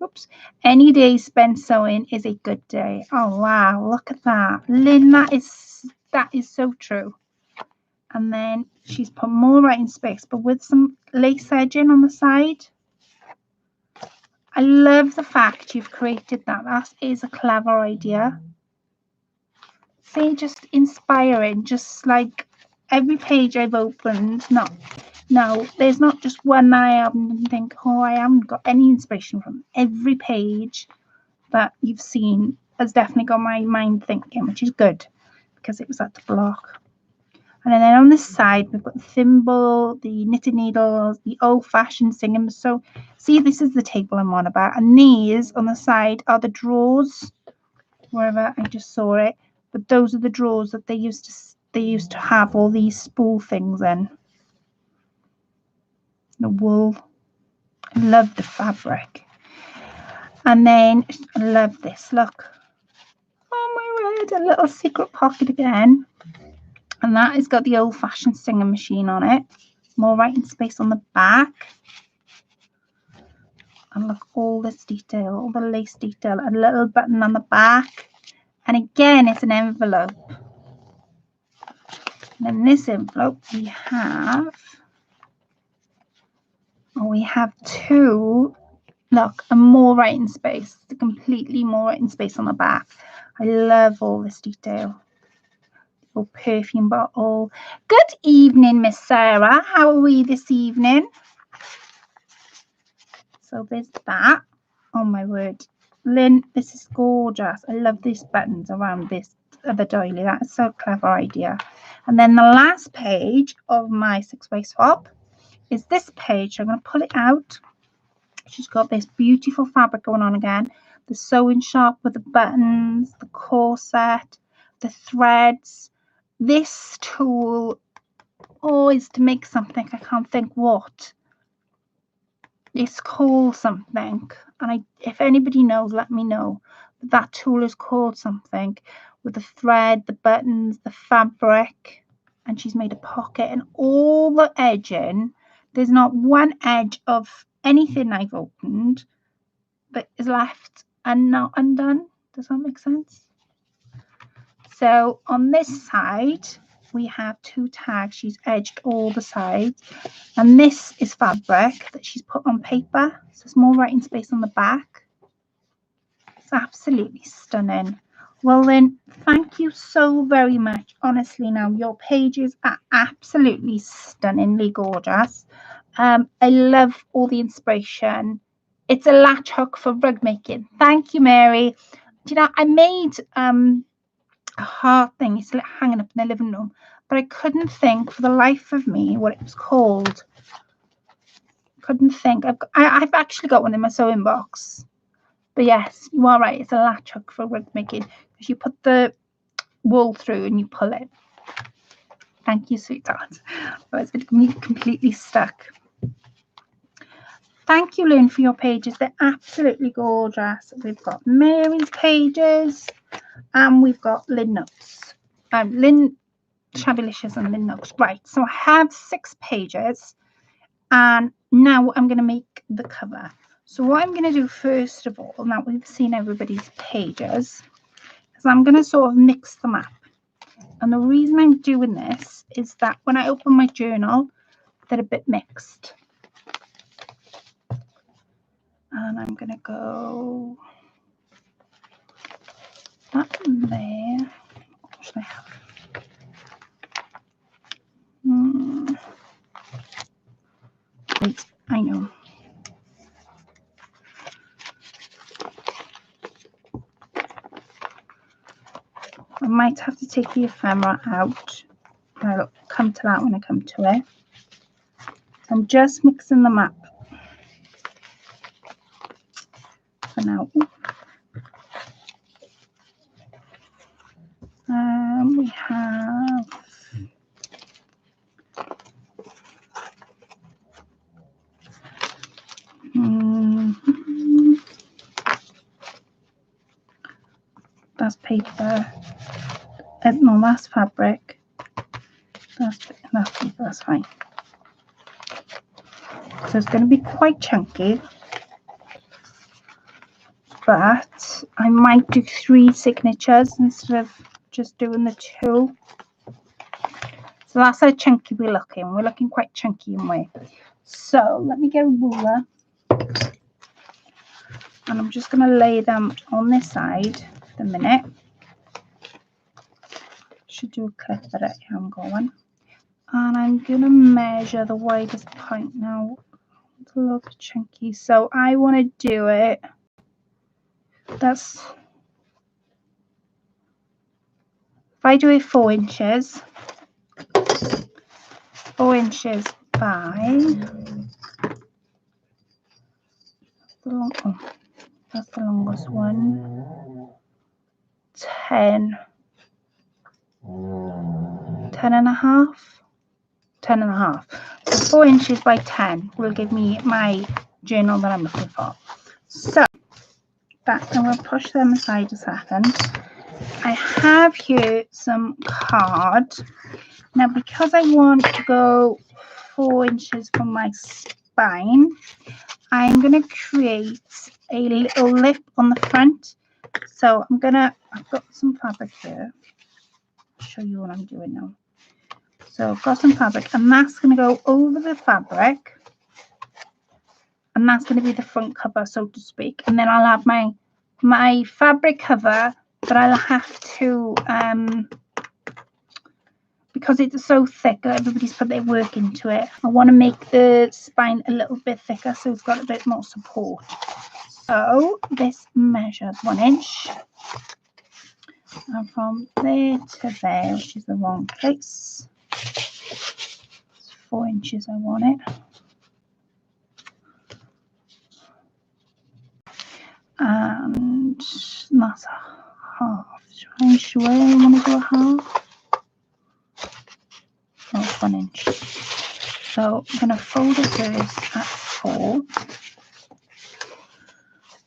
Oops. Any day spent sewing is a good day. Oh wow, look at that. Lynn, that is so true. And then she's put more writing space, but with some lace edging on the side. I love the fact you've created that. That is a clever idea. See, just inspiring. Just like every page I've opened. No, there's not just one I haven't think, oh, I haven't got any inspiration from. Every page that you've seen has definitely got my mind thinking, which is good because it was at the block. And then on this side, we've got the thimble, the knitted needles, the old-fashioned singing. So see, this is the table I'm on about. And these on the side are the drawers, wherever I just saw it. But those are the drawers that they used to have all these spool things in. The wool. I love the fabric. And then I love this. Look. Oh my word, a little secret pocket again. And that has got the old-fashioned singing machine on it. More writing space on the back. And look, all this detail, all the lace detail, a little button on the back. And again, it's an envelope. And in this envelope, we have two, look, and more writing space. Completely more writing space on the back. I love all this detail. Little perfume bottle. Good evening, Miss Sarah. How are we this evening? So there's that. Oh my word. Lynn, this is gorgeous. I love these buttons around this other doily. That is so clever idea. And then the last page of my 6-way swap is this page. I'm going to pull it out. She's got this beautiful fabric going on again. The sewing shop with the buttons, the corset, the threads. This tool is to make something. I can't think what. It's called something. And if anybody knows, let me know. But that tool is called something with the thread, the buttons, the fabric. And she's made a pocket and all the edging. There's not one edge of anything I've opened that is left and not undone. Does that make sense? So on this side, we have 2 tags. She's edged all the sides, and this is fabric that she's put on paper, so there's more writing space on the back. It's absolutely stunning. Well then, thank you so very much. Honestly, now your pages are absolutely stunningly gorgeous. I love all the inspiration. It's a latch hook for rug making. Thank you, Mary. Do you know, I made a heart thing. It's hanging up in the living room, but I couldn't think for the life of me what it was called. Couldn't think. I've actually got one in my sewing box. But yes, you are right. It's a latch hook for rug making, because you put the wool through and you pull it. Thank you, sweetheart. Otherwise, it's completely stuck. Thank you, Lynn, for your pages. They're absolutely gorgeous. We've got Mary's pages, and we've got Lynn Nooks. Lynn Shabbilicious and Lynn Nooks. Right, so I have 6 pages, and now I'm going to make the cover. So what I'm going to do first of all, now we've seen everybody's pages, is I'm going to sort of mix them up. And the reason I'm doing this is that when I open my journal, they're a bit mixed. And I'm going to go that one there. What should I have? Wait, I know. I might have to take the ephemera out. I'll come to that when I come to it. I'm just mixing them up for now. We have that's paper. No, that's fabric. That's paper. That's fine. So it's going to be quite chunky, but I might do 3 signatures instead of just doing the 2. So that's how chunky we're looking. We're looking quite chunky in way. So let me get a ruler, and I'm just going to lay them on this side the minute. Should do a clip, but I'm going. And I'm going to measure the widest point now. It's a little bit chunky, so I want to do it. That's, if I do it 4 inches, 4 inches by, that's the longest one, 10 and a half. 10 and a half. So 4 inches by 10 will give me my journal that I'm looking for. So that, I'm going to push them aside a second. I have here some card. Now, because I want to go 4 inches from my spine, I'm going to create a little lip on the front. So I've got some fabric here. I'll show you what I'm doing now. So I've got some fabric, and that's going to go over the fabric, and that's going to be the front cover, so to speak. And then I'll have my fabric cover, but I'll have to, because it's so thick, everybody's put their work into it. I want to make the spine a little bit thicker, so it's got a bit more support. So this measures 1 inch, and from there to there, which is the wrong place. 4 inches I want it. And that's a half. I'm not sure I want to do a half. No, 1 inch. So I'm going to fold it first at 4.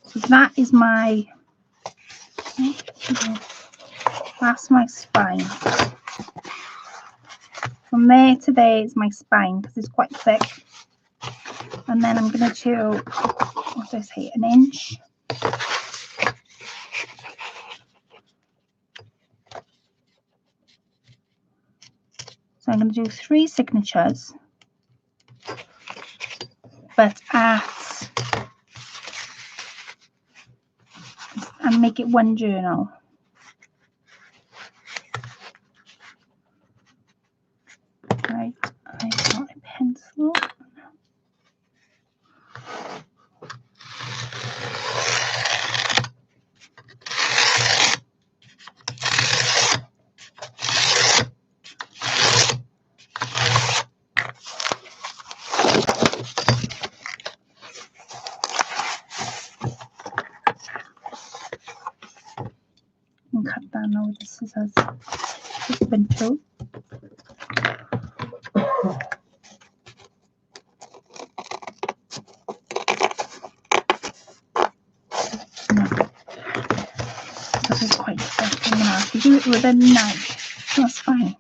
So that is that's my spine. From there to there is my spine, because it's quite thick. And then I'm going to do, what did I say, 1 inch. I'm going to do 3 signatures, but and make it one journal. Right, I've got a pencil. And cut that now with the scissors. Just been through. This is quite thick. I'm going to have to do it with a knife. That's fine.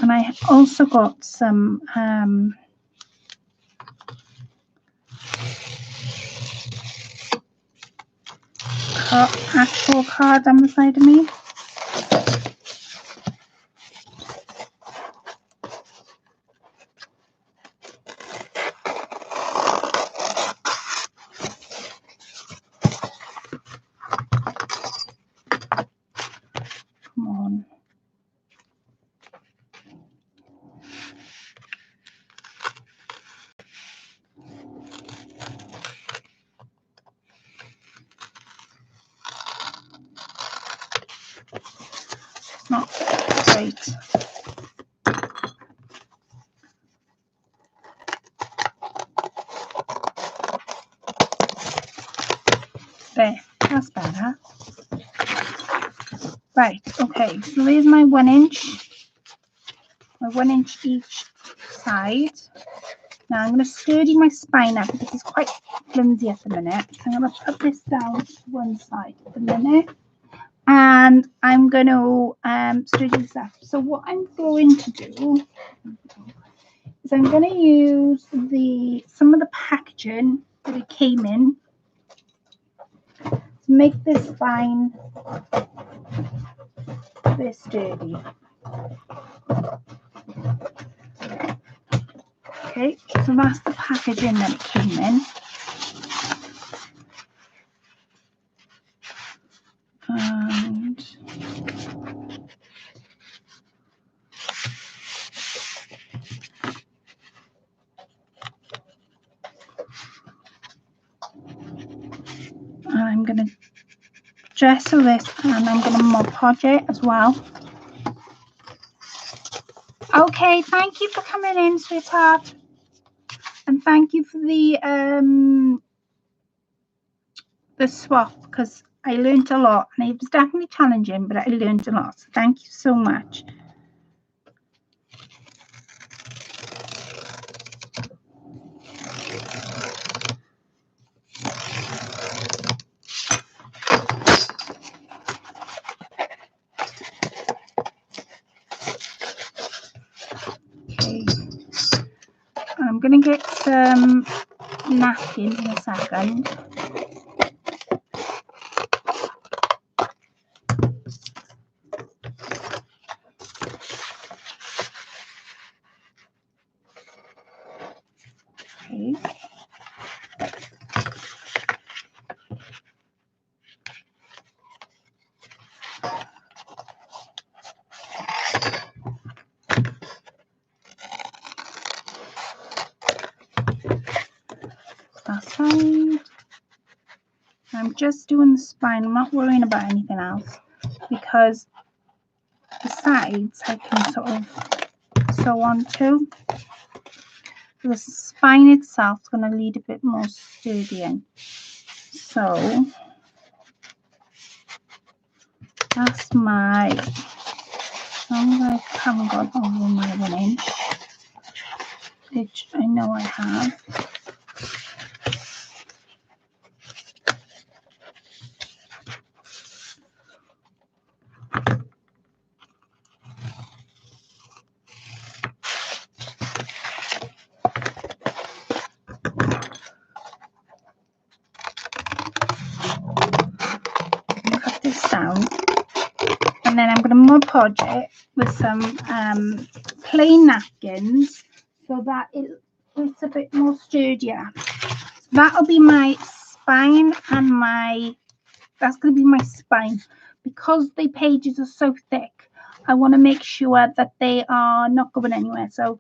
And I also got some actual card on the side of me. Come on. It's not great. There, that's better. Right, okay, so there's my 1 inch. My 1 inch each side. Now I'm going to sturdy my spine up because it's quite flimsy at the minute. So I'm going to put this down to one side at the minute. And I'm going to sturdy this up. So what I'm going to do is I'm going to use some of the packaging that it came in to make this spine this sturdy. Okay, so that's the packaging that it came in. And I'm going to gesso this and I'm going to Mod Podge it as well. Okay, thank you for coming in, sweetheart. And thank you for the swap, because I learned a lot and it was definitely challenging, but I learned a lot. So thank you so much. Okay, I'm going to get some napkins in a second. Okay. That side. I'm just doing the spine. I'm not worrying about anything else because the sides I can sort of sew onto. The spine itself is going to need a bit more sturdy in. So that's my, as long as I haven't got over my 1 inch, which I know I have. Mod Podge it with some plain napkins so that it's a bit more sturdier. That'll be my spine and that's going to be my spine. Because the pages are so thick, I want to make sure that they are not going anywhere. So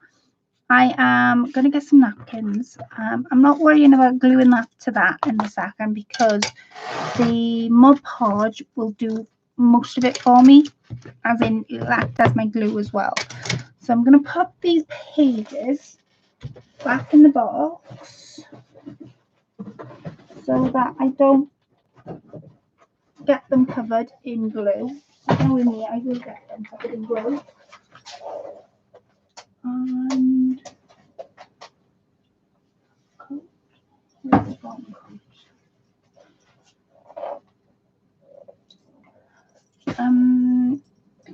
I am going to get some napkins. I'm not worrying about gluing that to that in a second because the Mod Podge will do most of it for me, as in it'll act as my glue as well. So I'm going to put these pages back in the box so that I don't get them covered in glue. Knowing me, I will get them covered in glue. And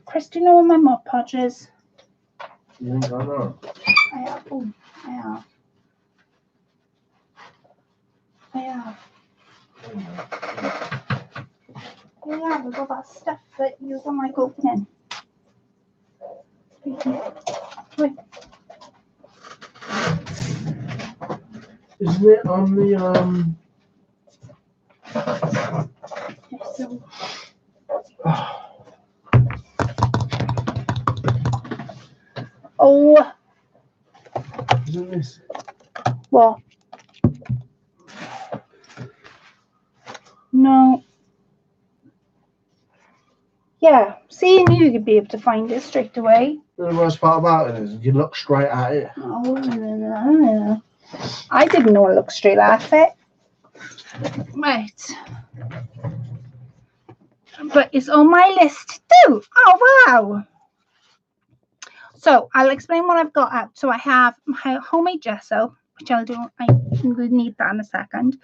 Chris, do you know where my Mod Podge is? You think I know? I have. Oh, I have. Yeah, we've got that stuff that you don't like opening. Wait. Isn't it on the Yes, so oh, isn't this? what? No. Yeah, seeing you could be able to find it straight away. The worst part about it is you look straight at it. Oh, no. I didn't know I looked straight at it. Right. But it's on my list too. Oh, wow. So I'll explain what I've got out. So I have my homemade gesso, which I will need that in a second.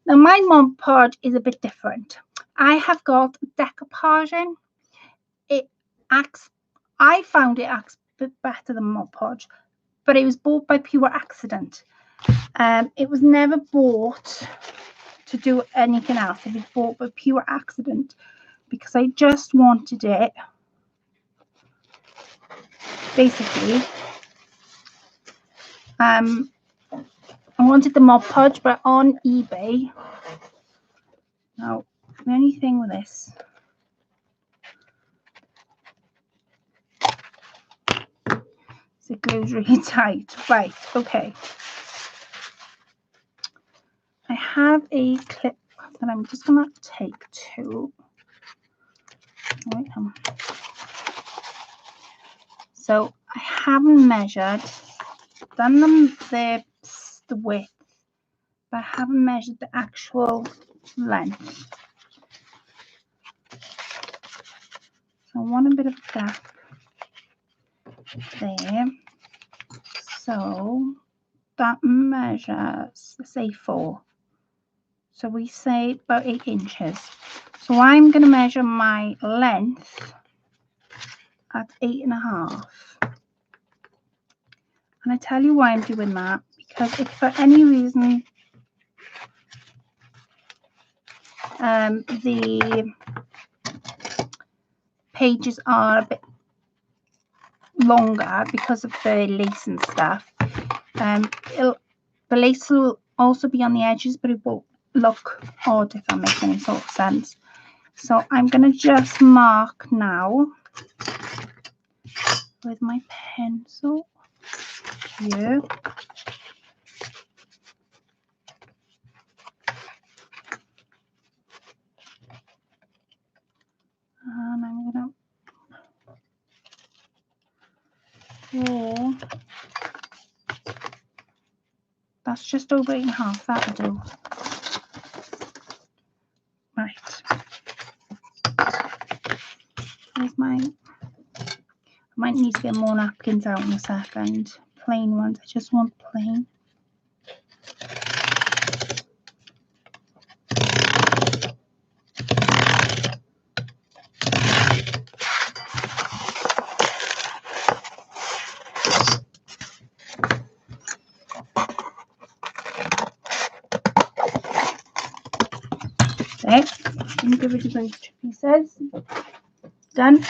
Now my Mod Podge is a bit different. I have got decoupage in. I found it acts a bit better than Mod Podge, but it was bought by pure accident. It was never bought to do anything else. It was bought by pure accident because I just wanted it. Basically, I wanted the Mod Podge, but on eBay. Now, the only thing with this, is it glues really tight. Right, okay. I have a clip that I'm just going to take to. Wait, so I haven't measured, done the width, but I haven't measured the actual length. So I want a bit of a gap there. So that measures, let's say 4. So we say about 8 inches. So I'm going to measure my length at 8.5. And I tell you why I'm doing that, because if for any reason the pages are a bit longer because of the lace and stuff, the lace will also be on the edges, but it won't look odd, if that makes any sort of sense. So I'm going to just mark now with my pencil here. And I'm going to draw. That's just over 8.5, that'll do. Right. There's my, I might need to get more napkins out in a second. Plain ones, I just want plain. Okay, I'm going to get rid of those 2 pieces. Done.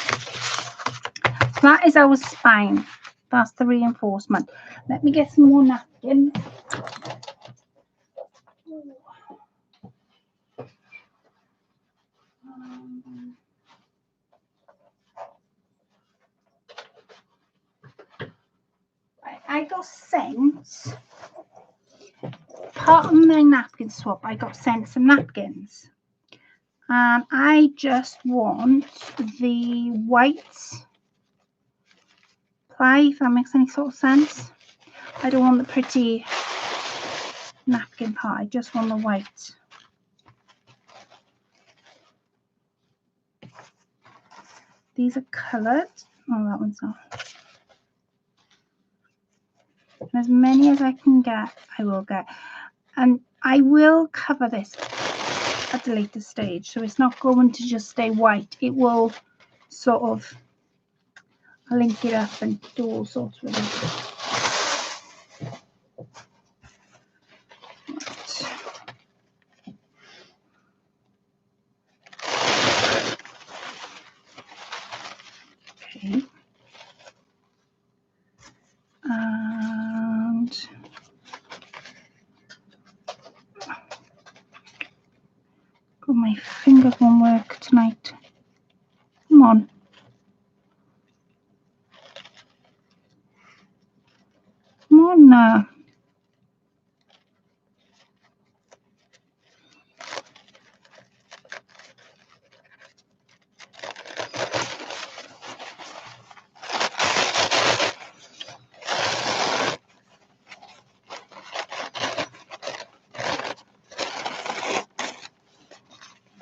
That is our spine. That's the reinforcement. Let me get some more napkins. I got sent part of my napkin swap. I got sent some napkins, and I just want the white ply, if that makes any sort of sense. I don't want the pretty napkin part. I just want the white. These are coloured. Oh, that one's not. And as many as I can get, I will get. And I will cover this at a later stage. So it's not going to just stay white. It will sort of link it up and do all sorts with it. Okay. And God, my fingers won't work tonight. Come on. Come on now.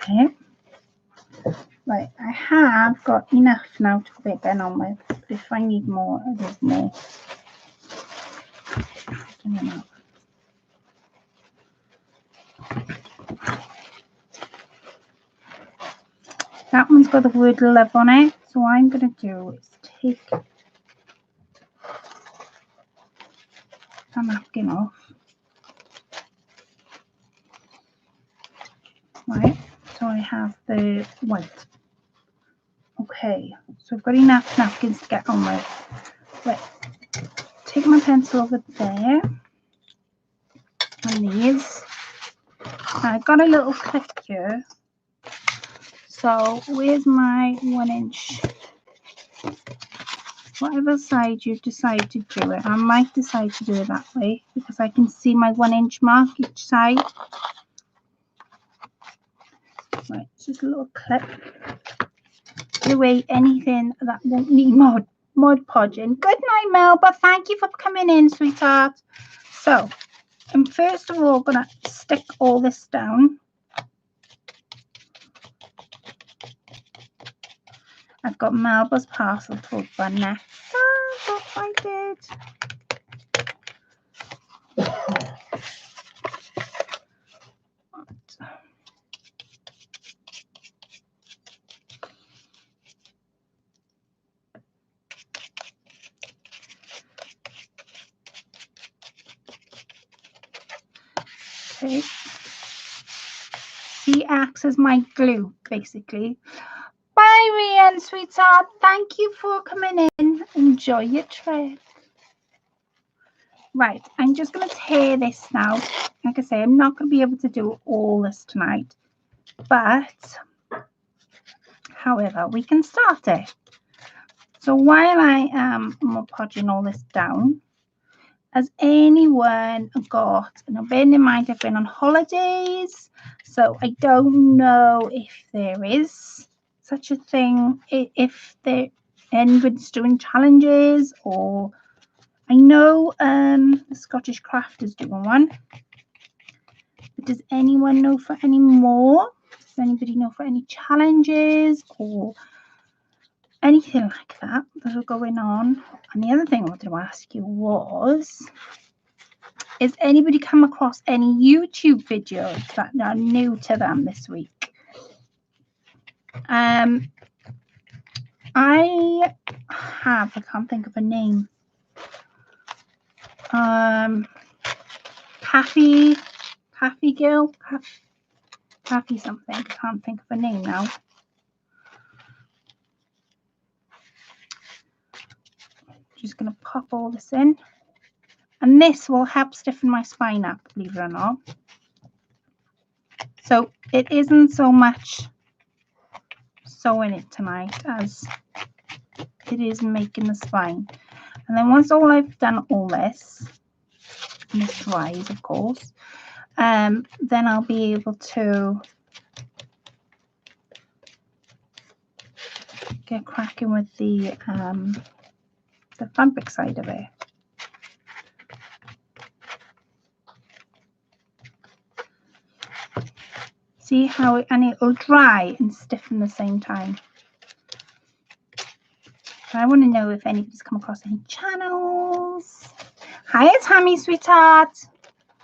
Okay. Right, I have got enough now to put it on with. But if I need more, there's more. That one's got the word love on it. So what I'm going to do is take the napkin off. Right, so I have the white. Okay, so I've got enough napkins to get on with. Right, take my pencil over there. And these. I've got a little clip here. So where's my 1 inch? Whatever side you decide to do it, I might decide to do it that way because I can see my 1 inch mark each side. Right, just a little clip. Away anything that won't need Mod Podging. Good night, Melba. Thank you for coming in, sweetheart. So I'm first of all gonna stick all this down. I've got Melba's parcel told Vanessa. Don't find it. Okay. She acts as my glue, basically. Bye, Rian, sweetheart. Thank you for coming in. Enjoy your trip. Right, I'm just going to tear this now. Like I say, I'm not going to be able to do all this tonight. But, however, we can start it. So while I am podging all this down, has anyone got, now bearing in mind I've been on holidays, so I don't know if there is such a thing, if anyone's doing challenges, or I know the Scottish Craft is doing one. But does anyone know for any more? Does anybody know for any challenges or anything like that that are going on? And the other thing I wanted to ask you was, has anybody come across any YouTube videos that are new to them this week? I can't think of a name. Kathy Gill, Kathy something. I can't think of a name now. just going to pop all this in. And this will help stiffen my spine up, believe it or not. So it isn't so much sewing it tonight as it is making the spine. And then once I've done all this, and this dries, of course, then I'll be able to get cracking with the fabric side of it. See how it, and it'll dry and stiffen at the same time. I want to know if anybody's come across any channels. Hi, it's Hammy, sweetheart.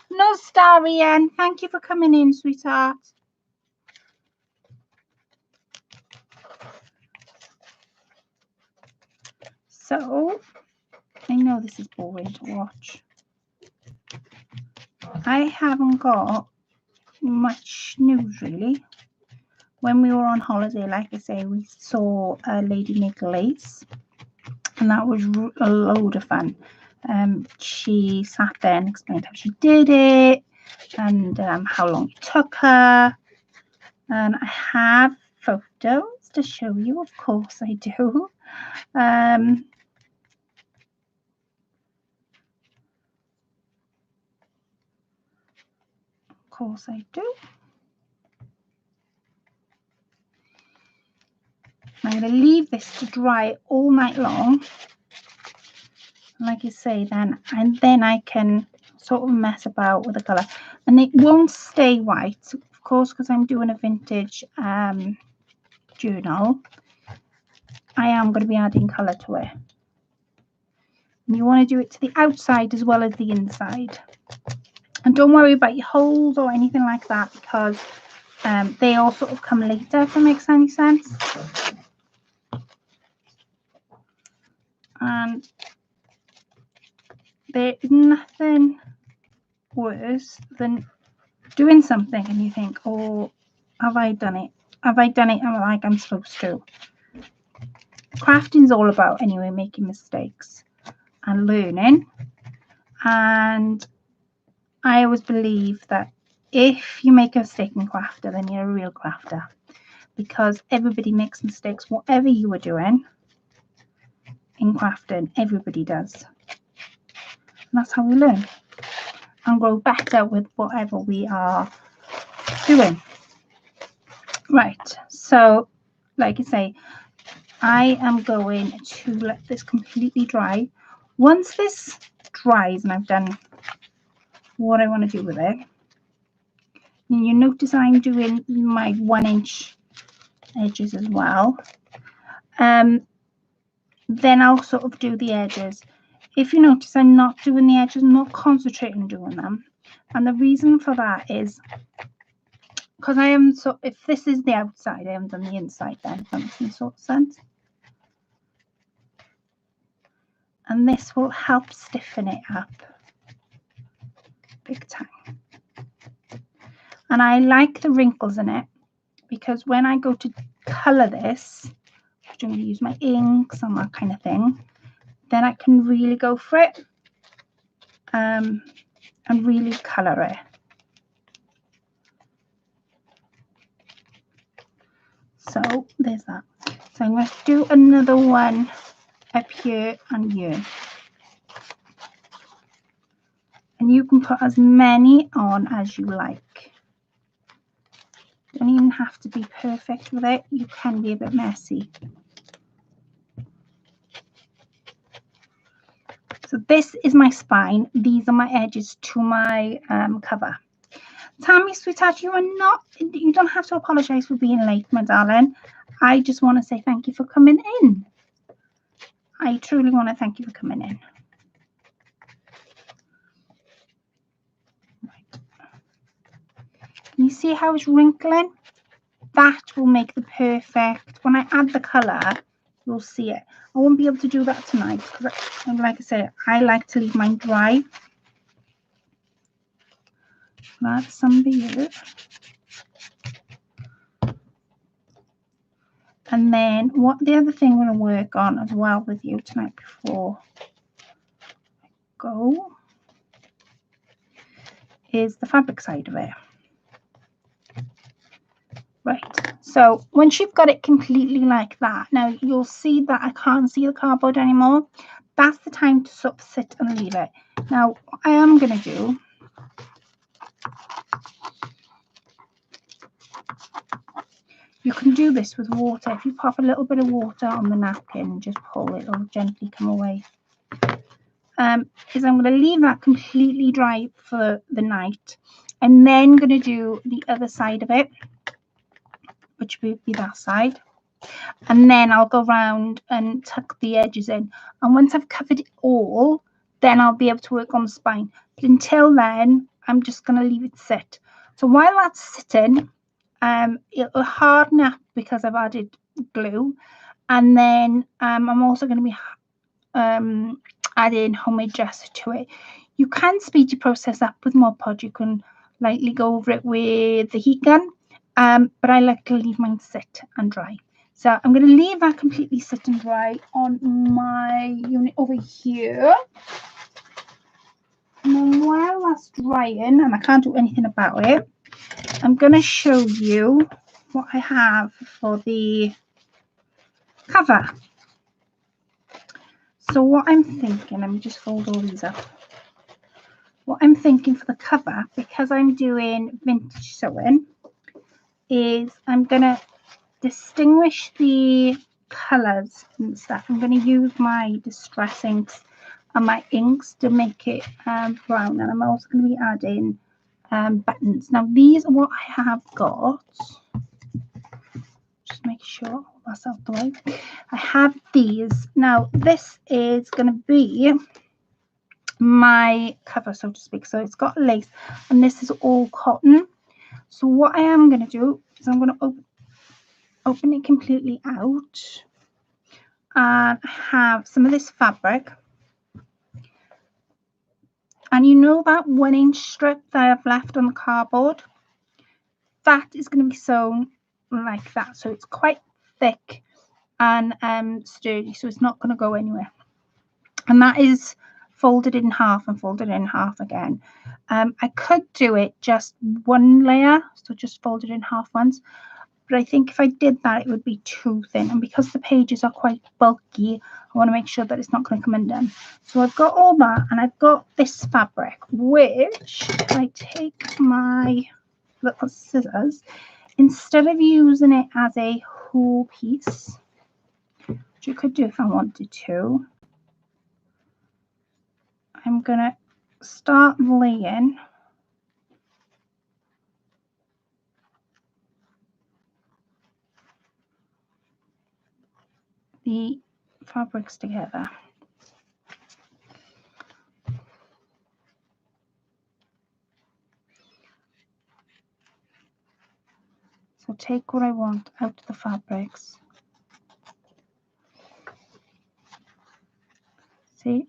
No star, Ian. Thank you for coming in, sweetheart. So, I know this is boring to watch. I haven't got much news, really. When we were on holiday, like I say, we saw a lady make lace, and that was a load of fun. She sat there and explained how she did it and how long it took her. And I have photos to show you. Of course I do. Of course I do. I'm going to leave this to dry all night long. Like you say, then I can sort of mess about with the colour, and it won't stay white, of course, because I'm doing a vintage journal. I am going to be adding colour to it, and you want to do it to the outside as well as the inside. And don't worry about your holes or anything like that, because they all sort of come later, if that makes any sense. And there is nothing worse than doing something and you think, oh, have I done it? Have I done it like I'm supposed to? Crafting's all about, anyway, making mistakes and learning. And I always believe that if you make a mistake in crafter, then you're a real crafter, because everybody makes mistakes. Whatever you are doing in crafting, everybody does. And that's how we learn and grow better with whatever we are doing. Right, so like I say, I am going to let this completely dry. Once this dries and I've done what I want to do with it, and you notice I'm doing my 1-inch edges as well, then I'll sort of do the edges. If you notice, I'm not doing the edges, I'm not concentrating on doing them. And the reason for that is because I am, so if this is the outside, I haven't done the inside then, if that makes any sort of sense. And this will help stiffen it up big time. And I like the wrinkles in it, because when I go to colour this, I'm going to use my inks and that kind of thing, then I can really go for it and really colour it. So there's that. So I'm going to do another one up here and here. And you can put as many on as you like. You don't even have to be perfect with it. You can be a bit messy. So this is my spine. These are my edges to my cover. Tammy, sweetheart, you don't have to apologize for being late, my darling. I just want to say thank you for coming in. I truly want to thank you for coming in. Right. Can you see how it's wrinkling? That will make the perfect, when I add the colour, you'll see it. I won't be able to do that tonight, because like I said, I like to leave mine dry. That's some beer. And then the other thing I'm going to work on as well with you tonight before go is the fabric side of it. Right, so once you've got it completely like that, now you'll see that I can't see the cardboard anymore. That's the time to sort of sit and leave it. Now, what I am going to do, you can do this with water. If you pop a little bit of water on the napkin and just pull it, it'll gently come away. Is I'm going to leave that completely dry for the night. I'm then going to do the other side of it, which would be that side. And then I'll go around and tuck the edges in. And once I've covered it all, then I'll be able to work on the spine. But until then, I'm just going to leave it sit. So while that's sitting, it'll harden up because I've added glue. And then I'm also going to be adding homemade gesso to it. You can speed your process up with Mod Podge. You can lightly go over it with the heat gun. But I like to leave mine sit and dry. So I'm going to leave that completely sit and dry on my unit over here. And then while that's drying, and I can't do anything about it, I'm going to show you what I have for the cover. So what I'm thinking, let me just fold all these up. What I'm thinking for the cover, because I'm doing vintage sewing, is I'm going to distinguish the colours and stuff. I'm going to use my distress inks and my inks to make it brown, and I'm also going to be adding buttons. Now these are what I have got. Just make sure that's out the way. I have these. Now this is going to be my cover, so to speak. So it's got lace and this is all cotton. So what I am going to do is I'm going to open it completely out, and I have some of this fabric, and you know that 1-inch strip that I've left on the cardboard, that is going to be sewn like that, so it's quite thick and sturdy, so it's not going to go anywhere. And that is folded in half and folded in half again. I could do it just one layer, so just fold it in half once. But I think if I did that, it would be too thin. And because the pages are quite bulky, I want to make sure that it's not going to come undone. So I've got all that, and I've got this fabric, which if I take my little scissors, instead of using it as a whole piece, which you could do if I wanted to, I'm going to start laying the fabrics together. So take what I want out of the fabrics. See?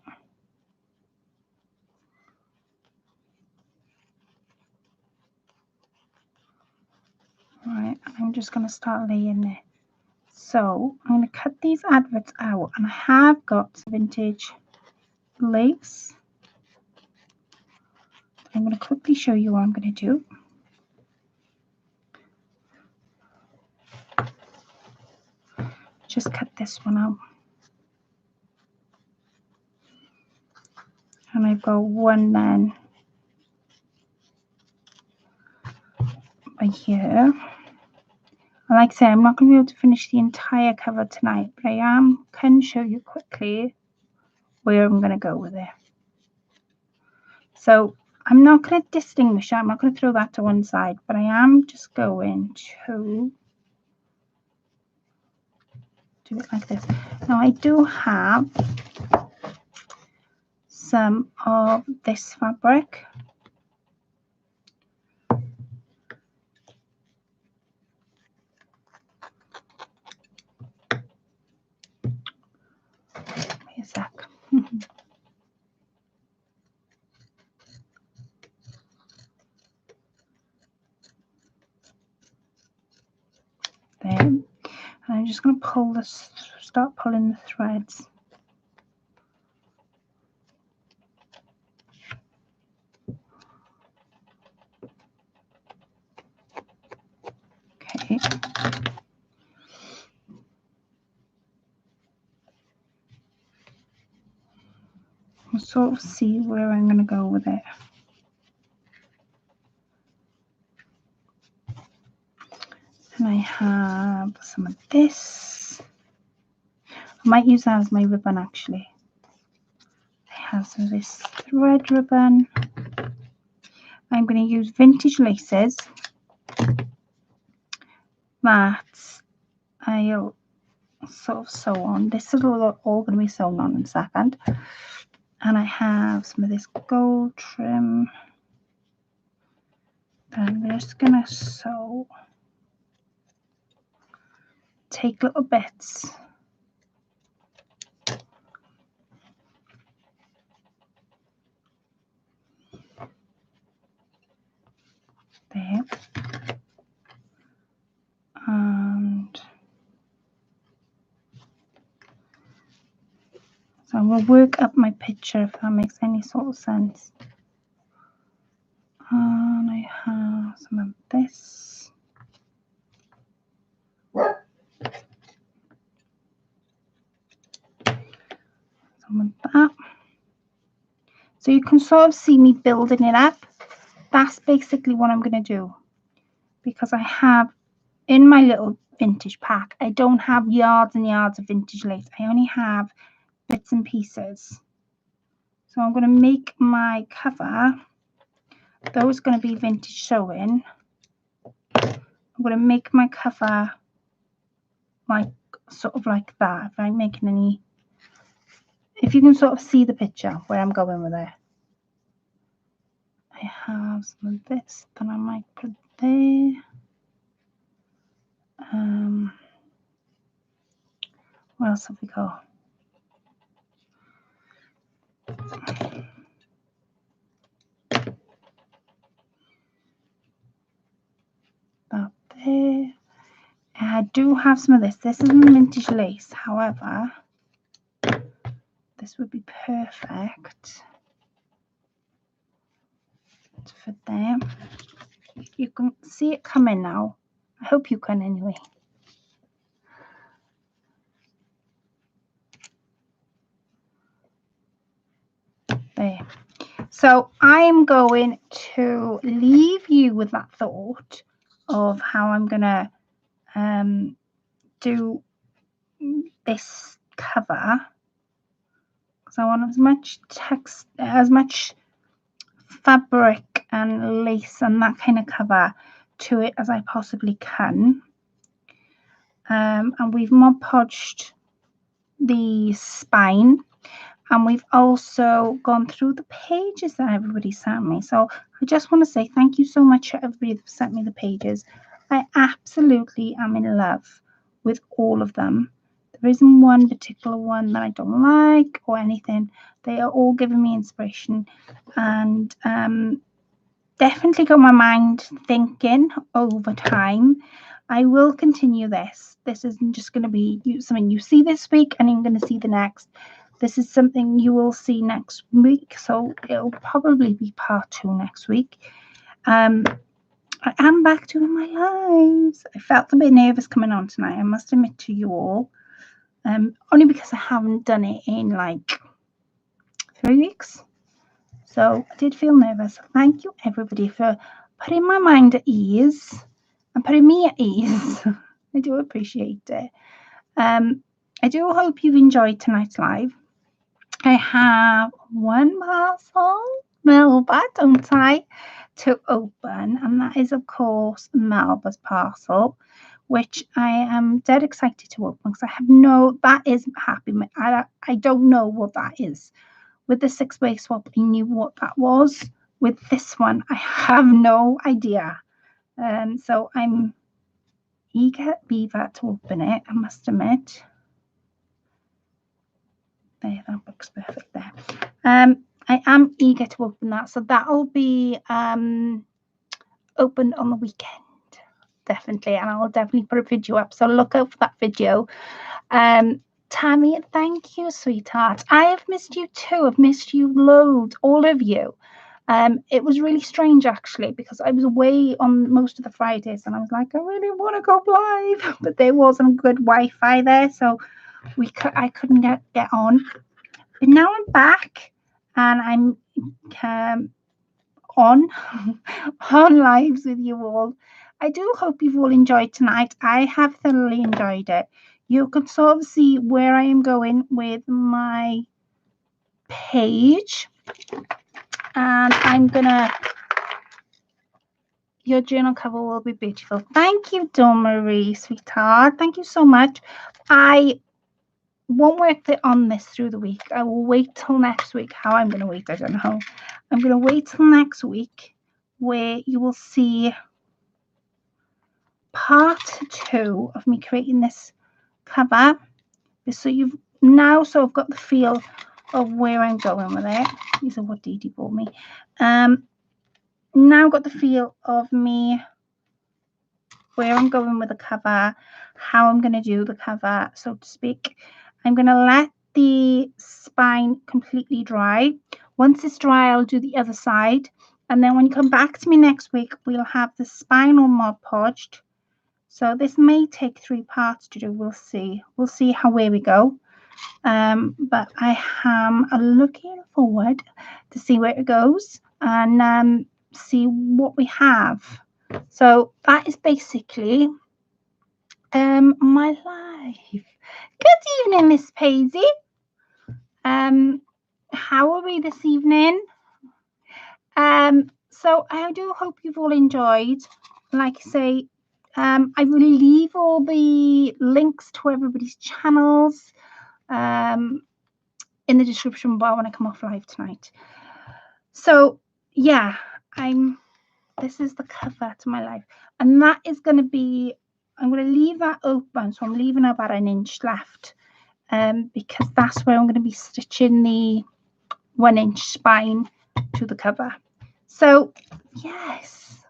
Right, I'm just going to start laying it. So I'm going to cut these adverts out, and I have got some vintage lace. I'm going to quickly show you what I'm going to do. Just cut this one out. And I've got one then by here. And like I say, I'm not going to be able to finish the entire cover tonight, but I can show you quickly where I'm going to go with it. So I'm not going to distinguish it. I'm not going to throw that to one side, but I am just going to do it like this. Now I do have some of this fabric. Wait a sec. There. And I'm just going to pull this, start pulling the threads. Okay. I'll sort of see where I'm going to go with it. And I have some of this. I might use that as my ribbon actually. I have some of this thread ribbon. I'm going to use vintage laces that I'll sort of sew on. This is all going to be sewn on in a second. And I have some of this gold trim. And I'm just going to sew. Take little bits. There. And so I will work up my picture if that makes any sort of sense. And I have some of this. Some of that. So you can sort of see me building it up. That's basically what I'm going to do. Because I have in my little vintage pack, I don't have yards and yards of vintage lace. I only have bits and pieces. So I'm going to make my cover. Those are going to be vintage sewing. I'm going to make my cover like sort of like that. If I'm making any, if you can sort of see the picture where I'm going with it. I have some of this that I might put there. What else have we got? That there. I do have some of this. This isn't vintage lace, however, this would be perfect to fit there. You can see it coming now. I hope you can anyway. There. So I'm going to leave you with that thought of how I'm going to do this cover. Because I want as much text, as much fabric and lace and that kind of cover to it as I possibly can. And we've Mod Podged the spine, and we've also gone through the pages that everybody sent me. So I just want to say thank you so much to everybody that sent me the pages. I absolutely am in love with all of them. There isn't one particular one that I don't like or anything. They are all giving me inspiration, and definitely got my mind thinking over time. I will continue this. This isn't just going to be something you see this week and you're going to see the next. This is something you will see next week. So it'll probably be part 2 next week. I am back doing my lives. I felt a bit nervous coming on tonight, I must admit to you all. Only because I haven't done it in like 3 weeks. So I did feel nervous. Thank you everybody for putting my mind at ease and putting me at ease. I do appreciate it. I do hope you've enjoyed tonight's live. I have one parcel, Melba, don't I, to open, and that is of course Melba's parcel, which I am dead excited to open because I have that is happy. I don't know what that is. With the 6-way swap, I knew what that was. With this one, I have no idea. So I'm eager beaver to open it, I must admit. There, that looks perfect there. I am eager to open that. So that'll be opened on the weekend, definitely. And I'll definitely put a video up. So look out for that video. Tammy, thank you, sweetheart. I have missed you too. I've missed you loads, all of you. It was really strange actually, because I was away on most of the Fridays and I was like, I really want to go live, but there wasn't good Wi-Fi there, so I couldn't get on. But now I'm back and I'm on lives with you all. I do hope you've all enjoyed tonight. I have thoroughly enjoyed it. You can sort of see where I am going with my page, and I'm gonna, your journal cover will be beautiful. Thank you, Dawn Marie, sweetheart. Thank you so much. I won't work on this through the week. I will wait till next week. How I'm going to wait, I don't know. I'm going to wait till next week, where you will see part 2 of me creating this cover. So you've now sort of got the feel of where I'm going with it. These are what Dee Dee bought me. Now got the feel of me, where I'm going with the cover, how I'm going to do the cover, so to speak. I'm going to let the spine completely dry. Once it's dry, I'll do the other side. And then when you come back to me next week, we'll have the spine all Mod Podged. So this may take 3 parts to do. We'll see. We'll see where we go. But I am looking forward to see where it goes and see what we have. So that is basically my life. Good evening, Miss Paisley. How are we this evening? So I do hope you've all enjoyed. Like I say, I will leave all the links to everybody's channels in the description bar when I come off live tonight. So yeah, this is the cover to my life, and that is going to be, I'm going to leave that open, so I'm leaving about 1 inch left, because that's where I'm going to be stitching the 1 inch spine to the cover. So yes,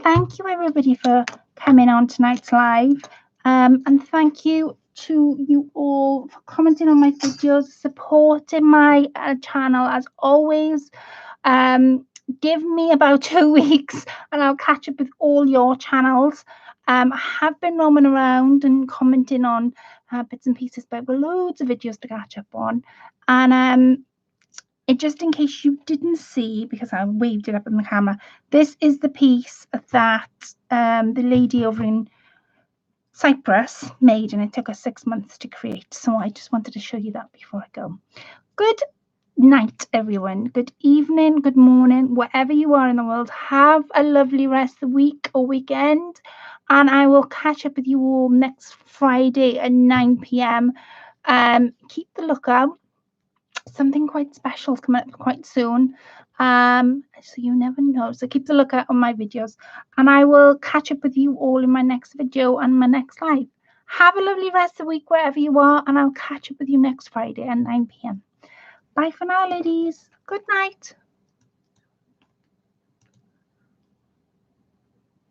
thank you everybody for coming on tonight's live, and thank you to you all for commenting on my videos, supporting my channel as always. Give me about 2 weeks and I'll catch up with all your channels. I have been roaming around and commenting on bits and pieces, but I've got loads of videos to catch up on. And just in case you didn't see, because I waved it up in the camera, this is the piece that the lady over in Cyprus made, and it took us 6 months to create. So I just wanted to show you that before I go. Good night, everyone. Good evening, good morning, wherever you are in the world. Have a lovely rest of the week or weekend, and I will catch up with you all next Friday at 9 p.m. Keep the lookout. Something quite special is coming up quite soon, so you never know. So keep the lookout on my videos, and I will catch up with you all in my next video and my next live. Have a lovely rest of the week wherever you are, and I'll catch up with you next Friday at 9 p.m. Bye for now, ladies. Good night.